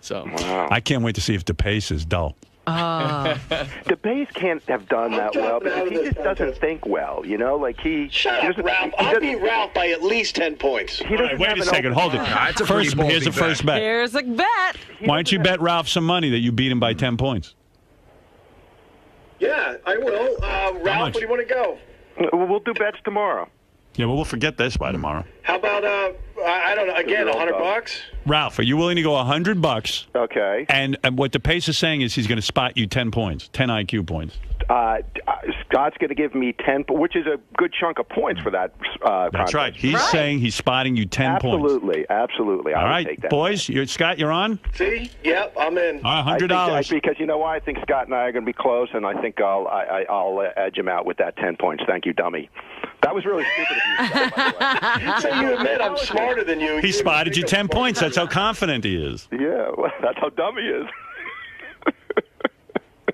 So. I can't wait to see if DePace is dull. DeBase can't have done that well because he just doesn't think well, you know? Like Shut up, Ralph. I'll beat Ralph by at least 10 points. He doesn't Wait have a an second. open Hold it. mind. That's a pretty ballsy Here's the first bet. Here's a bet. Why don't you bet Ralph some money that you beat him by 10 points? Yeah, I will. Ralph, much? where do you want to go? We'll do bets tomorrow. Yeah, well, we'll forget this by tomorrow. How about, I don't know, again, $100? Ralph, are you willing to go $100? Okay. And what DePace is saying is he's going to spot you 10 points, 10 IQ points. Scott's going to give me 10, which is a good chunk of points for that That's contest. right. He's saying he's spotting you 10 points. Absolutely. All I would right, take that. boys. Scott, you're on? See? Yep, I'm in. All right, I think $100. because you know why? I think Scott and I are going to be close, and I think I'll edge him out with that 10 points. Thank you, dummy. That was really stupid of you, Scott, by the way. So you admit I'm smarter than you. He spotted you 10 points. That's how confident he is. Yeah, well, that's how dumb he is.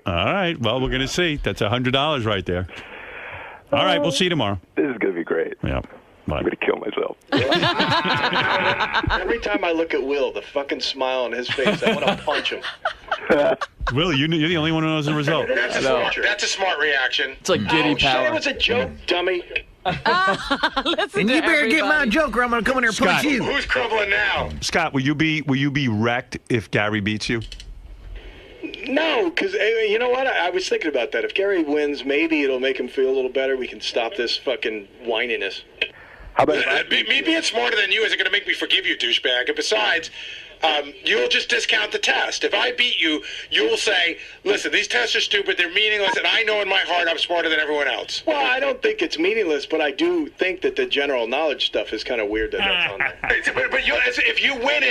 All right. Well, we're going to see. That's $100 right there. All right. We'll see you tomorrow. This is going to be great. Yeah. Bye. I'm going to kill myself. Every time I look at Will, the fucking smile on his face, I want to punch him. Will, you're the only one who knows the result. That's a smart reaction. It's like giddy power. It was a joke, dummy. Listen And you to better get my everybody. joke, or I'm going to come in here and punch you. Who's crumbling now? Scott, will you be wrecked if Gary beats you? No, because you know what? I was thinking about that. If Gary wins, maybe it'll make him feel a little better. We can stop this fucking whininess. How about me being smarter than you isn't going to make me forgive you, douchebag. And besides, you'll just discount the test. If I beat you, you'll say, listen, these tests are stupid, they're meaningless, and I know in my heart I'm smarter than everyone else. Well, I don't think it's meaningless, but I do think that the general knowledge stuff is kind of weird that that's on there. But if you win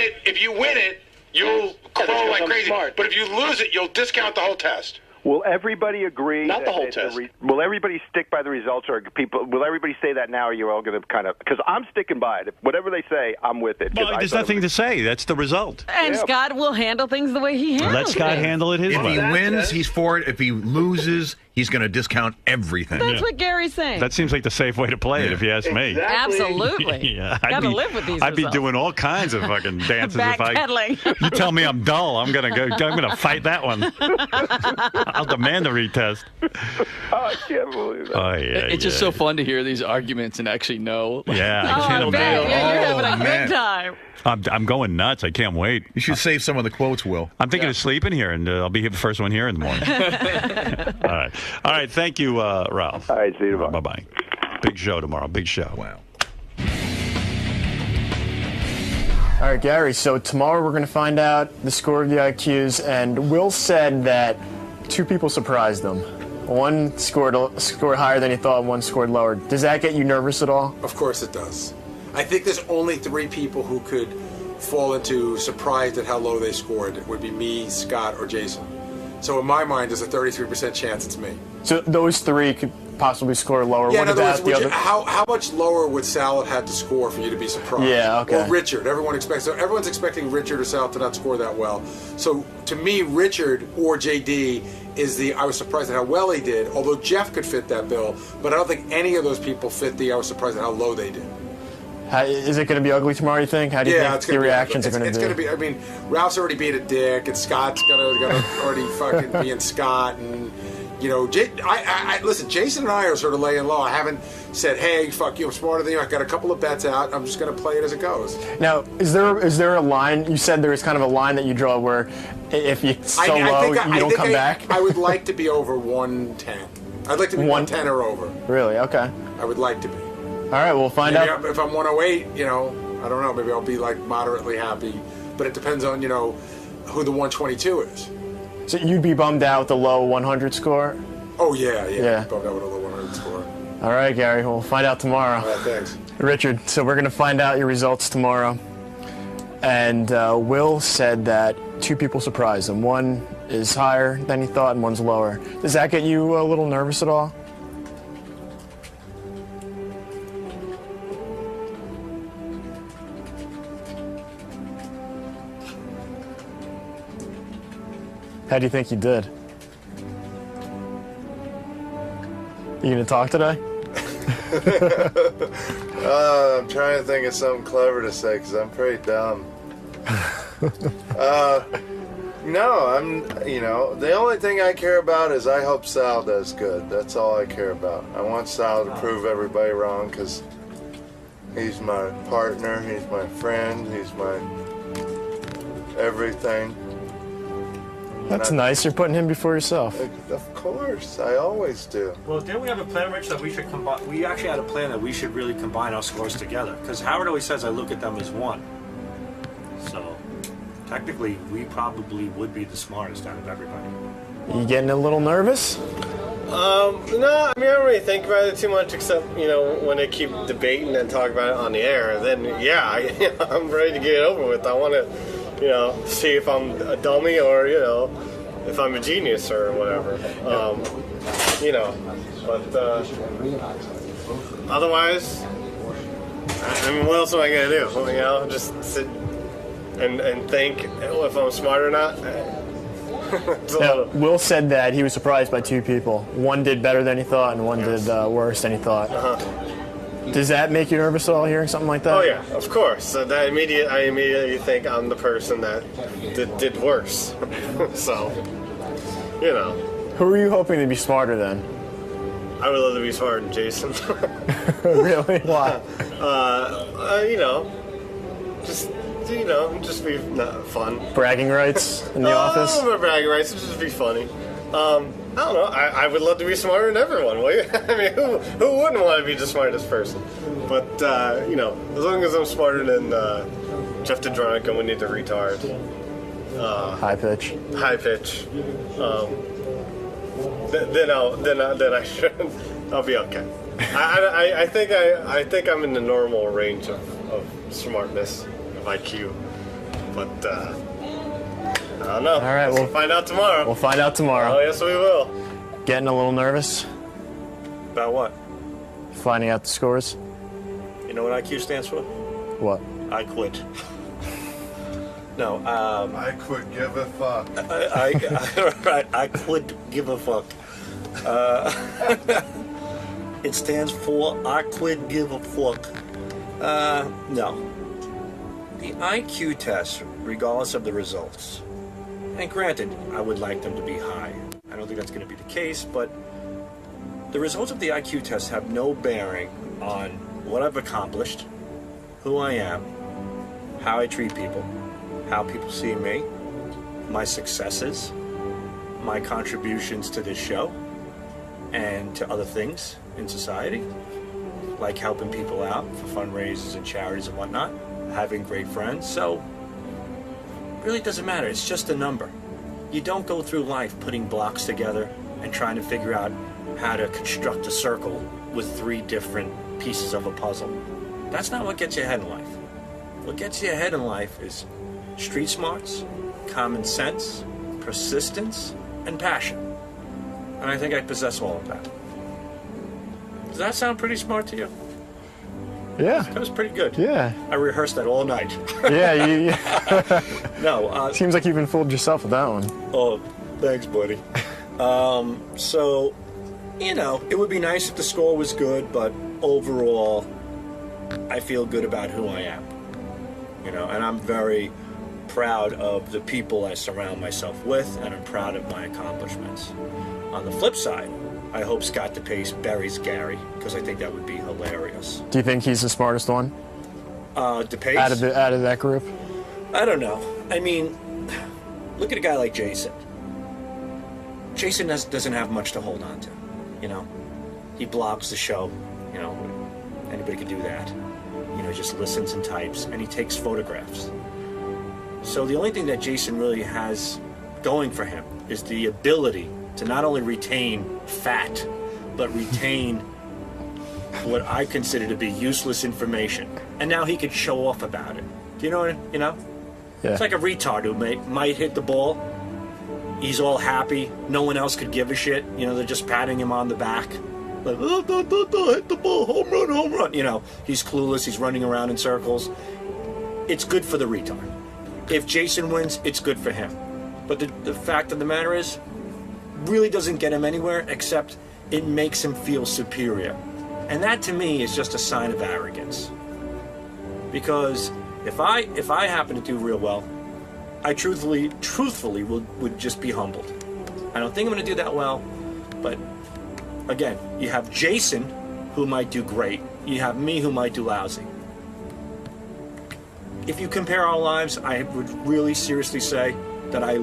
it, you'll crow like crazy. Smart. But if you lose it, you'll discount the whole test. Will everybody agree? Not the whole that test. Will everybody stick by the results, or will everybody say that now? Or you're all going to kind of? Because I'm sticking by it. If whatever they say, I'm with it. Well, there's nothing to say. That's the result. And Scott will handle things the way he handles Let Scott things. handle it his If way. he wins, he's for it. If he loses, he's going to discount everything. That's what Gary's saying. That seems like the safe way to play it, if you ask me. Absolutely. Yeah, Gotta live with these I'd be results. doing all kinds of fucking dances if I. Backpedaling. You tell me I'm dull, I'm gonna fight that one. I'll demand a retest. Oh, I can't believe that. Oh yeah. It's just so fun to hear these arguments and actually know. Yeah, Oh, I can't bet. imagine. Yeah, you're having a man. good time. I'm going nuts. I can't wait. You should save some of the quotes, Will. I'm thinking of sleeping here, and I'll be here the first one here in the morning. All right. Thank you, Ralph. All right, see you tomorrow. Bye. Big show tomorrow. Big show. Wow. All right, Gary, so tomorrow we're going to find out the score of the IQs, and Will said that two people surprised him. One scored higher than he thought, one scored lower. Does that get you nervous at all? Of course it does. I think there's only three people who could fall into surprised at how low they scored. It would be me, Scott, or Jason. So in my mind, there's a 33% chance it's me. So those three could possibly score lower. Yeah, What in other about words, the other? how much lower would Sal have had to score for you to be surprised? Yeah, okay. Or Richard. Everyone's expecting Richard or Sal to not score that well. So to me, Richard or JD I was surprised at how well he did, although Jeff could fit that bill, but I don't think any of those people fit I was surprised at how low they did. Is it going to be ugly tomorrow, you think? How do you think the reactions are going to be? It's going to be, I mean, Ralph's already being a dick, and Scott's going to already fucking being Scott, and, you know, listen, Jason and I are sort of laying low. I haven't said, hey, fuck you, I'm smarter than you. I got a couple of bets out. I'm just going to play it as it goes. Now, is there a line? You said there was kind of a line that you draw where if it's so low, you don't come back? I would like to be over 110. I'd like to be 110 or over. Really? Okay. I would like to be. All right, we'll find out. If I'm 108, you know, I don't know. Maybe I'll be like moderately happy. But it depends on, you know, who the 122 is. So you'd be bummed out with the low 100 score? Oh, yeah. Bummed out with a low 100 score. All right, Gary, we'll find out tomorrow. All right, thanks. Richard, so we're going to find out your results tomorrow. And Will said that two people surprised him. One is higher than he thought and one's lower. Does that get you a little nervous at all? How do you think you did? You gonna talk today? I'm trying to think of something clever to say because I'm pretty dumb. No, the only thing I care about is I hope Sal does good. That's all I care about. I want Sal to prove everybody wrong because he's my partner, he's my friend, he's my everything. That's nice. You're putting him before yourself. Of course, I always do. Well, didn't we have a plan, Rich, that we should combine? We actually had a plan that we should really combine our scores together. Because Howard always says I look at them as one. So, technically, we probably would be the smartest out of everybody. You getting a little nervous? No, I mean, I don't really think about it too much, except, you know, when they keep debating and talk about it on the air, then, yeah, I'm ready to get it over with. I want to, you know, see if I'm a dummy or, you know, if I'm a genius or whatever. You know, but otherwise, I mean, what else am I going to do? You know, just sit and think if I'm smart or not? Now, Will said that he was surprised by two people. One did better than he thought, and one did worse than he thought. Does that make you nervous at all, hearing something like that? Oh yeah, of course. So I immediately think I'm the person that did worse. So, you know. Who are you hoping to be smarter than? I would love to be smarter than Jason. Really? Why? You know, just be fun. Bragging rights in the office? No, bragging rights, just be funny. I don't know. I would love to be smarter than everyone. I mean, who wouldn't want to be the smartest person? But you know, as long as I'm smarter than Jeff the Drunk and Winnie the Retard. High pitch. High pitch. Then I should. I'll be okay. I think I'm in the normal range of smartness, of IQ, but I don't know. All right, we'll find out tomorrow. We'll find out tomorrow. Oh yes, we will. Getting a little nervous? About what? Finding out the scores? You know what IQ stands for? What? I quit. No, I could give a fuck. I could give a fuck. It stands for I quit give a fuck. No. The IQ test, regardless of the results, and granted, I would like them to be high. I don't think that's going to be the case, but the results of the IQ test have no bearing on what I've accomplished, who I am, how I treat people, how people see me, my successes, my contributions to this show, and to other things in society, like helping people out for fundraisers and charities and whatnot, having great friends. So, it really doesn't matter. It's just a number. You don't go through life putting blocks together and trying to figure out how to construct a circle with 3 different pieces of a puzzle. That's not what gets you ahead in life. What gets you ahead in life is street smarts, common sense, persistence, and passion. And I think I possess all of that. Does that sound pretty smart to you? Yeah. That was pretty good. Yeah. I rehearsed that all night. Yeah, No. Seems like you've been fooled yourself with that one. Oh, thanks, buddy. So, you know, it would be nice if the score was good, but overall, I feel good about who I am. You know, and I'm very proud of the people I surround myself with, and I'm proud of my accomplishments. On the flip side, I hope Scott DePace buries Gary, because I think that would be hilarious. Do you think he's the smartest one? DePace? Out of that group? I don't know. I mean, look at a guy like Jason. Jason doesn't have much to hold on to, you know? He blogs the show, you know, anybody could do that. You know, just listens and types, and he takes photographs. So the only thing that Jason really has going for him is the ability to not only retain fat, but retain what I consider to be useless information. And now he could show off about it. Do you know what, you know? Yeah. It's like a retard who might hit the ball. He's all happy. No one else could give a shit. You know, they're just patting him on the back. Like, oh, hit the ball, home run, home run. You know, he's clueless. He's running around in circles. It's good for the retard. If Jason wins, it's good for him. But the fact of the matter is, really doesn't get him anywhere, except it makes him feel superior. And that, to me, is just a sign of arrogance. Because if I happen to do real well, I truthfully would just be humbled. I don't think I'm going to do that well, but again, you have Jason, who might do great. You have me, who might do lousy. If you compare our lives, I would really seriously say that I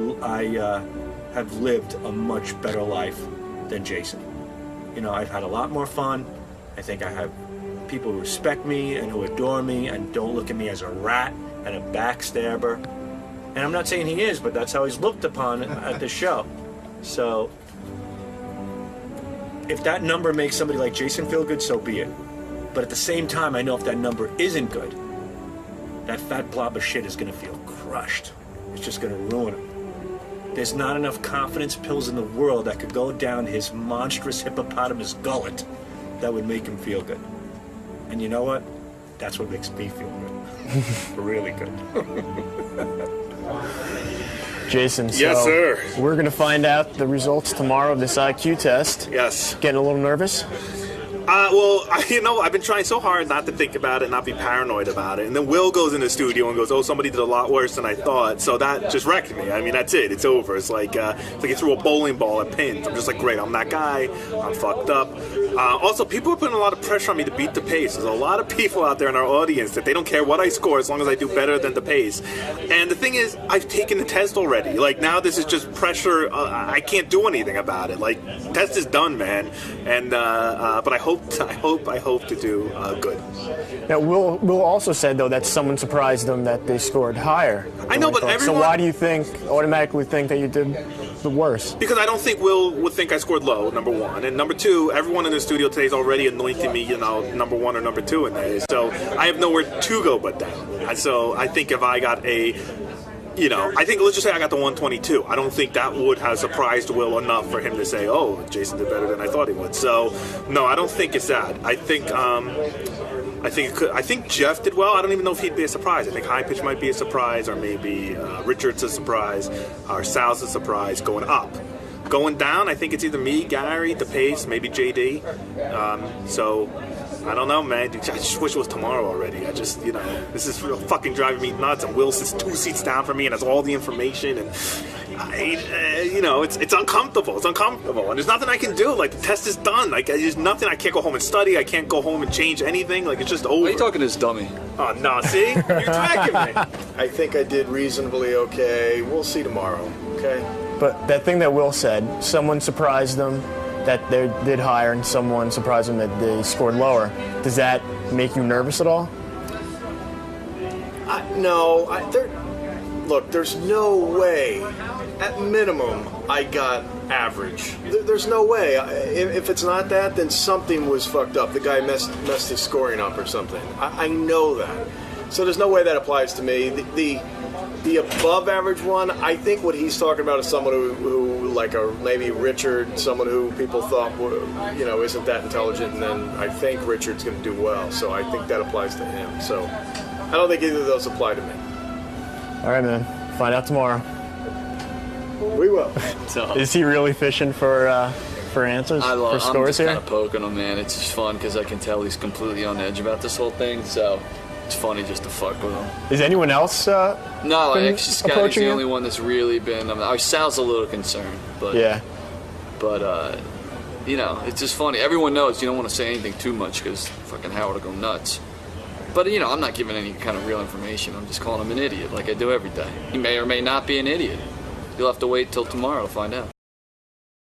have lived a much better life than Jason. You know, I've had a lot more fun. I think I have people who respect me and who adore me and don't look at me as a rat and a backstabber. And I'm not saying he is, but that's how he's looked upon at the show. So, if that number makes somebody like Jason feel good, so be it. But at the same time, I know if that number isn't good, that fat blob of shit is going to feel crushed. It's just going to ruin him. There's not enough confidence pills in the world that could go down his monstrous hippopotamus gullet that would make him feel good. And you know what? That's what makes me feel good. Really good. Jason, so yes, sir. We're going to find out the results tomorrow of this IQ test. Yes. Getting a little nervous? Well, I've been trying so hard not to think about it, not be paranoid about it. And then Will goes in the studio and goes, "Oh, somebody did a lot worse than I thought." So that just wrecked me. I mean, that's it. It's over. It's like he threw a bowling ball at pins. I'm just like, great, I'm that guy. I'm fucked up. Also, people are putting a lot of pressure on me to beat the pace. There's a lot of people out there in our audience that they don't care what I score as long as I do better than the pace. And the thing is, I've taken the test already. Like, now this is just pressure. I can't do anything about it. Like, test is done, man. And but I hope to do good. Now, Will also said though that someone surprised them that they scored higher. I know, but everyone. So why do you automatically think that you did the worst? Because I don't think Will would think I scored low, number one, and number two, everyone in the studio today is already anointing me, number one or number two in there. So I have nowhere to go but down. And so I think if I got let's just say I got the 122. I don't think that would have surprised Will enough for him to say, "Oh, Jason did better than I thought he would." So, no, I don't think it's that. I think Jeff did well. I don't even know if he'd be a surprise. I think High Pitch might be a surprise, or maybe Richard's a surprise, or Sal's a surprise going up. Going down, I think it's either me, Gary, the pace, maybe JD. So, I don't know, man. I just wish it was tomorrow already. this is fucking driving me nuts. And Will sits 2 seats down from me and has all the information. And, it's uncomfortable. It's uncomfortable. And there's nothing I can do. Like, the test is done. Like, there's nothing. I can't go home and study. I can't go home and change anything. Like, it's just over. Why are you talking to this dummy? Oh, no, see? You're attacking me. I think I did reasonably okay. We'll see tomorrow, okay? But that thing that Will said, someone surprised them that they did higher and someone surprised them that they scored lower. Does that make you nervous at all? No. Look, there's no way. At minimum, I got average. There's no way. If it's not that, then something was fucked up. The guy messed his scoring up or something. I know that. So there's no way that applies to me. The above average one, I think what he's talking about is someone who like maybe Richard, someone who people thought isn't that intelligent, and then I think Richard's going to do well. So I think that applies to him. So I don't think either of those apply to me. All right, man. Find out tomorrow. We will. Is he really fishing for answers, for scores I'm just here? kind of poking him, man. It's just fun because I can tell he's completely on edge about this whole thing. So it's funny just to fuck with him. Is anyone else? No, actually, Scotty's the you? only one that's really been. Sal's a little concerned, but yeah. But it's just funny. Everyone knows you don't want to say anything too much because fucking Howard will go nuts. But I'm not giving any kind of real information. I'm just calling him an idiot, like I do every day. He may or may not be an idiot. You'll have to wait till tomorrow to find out.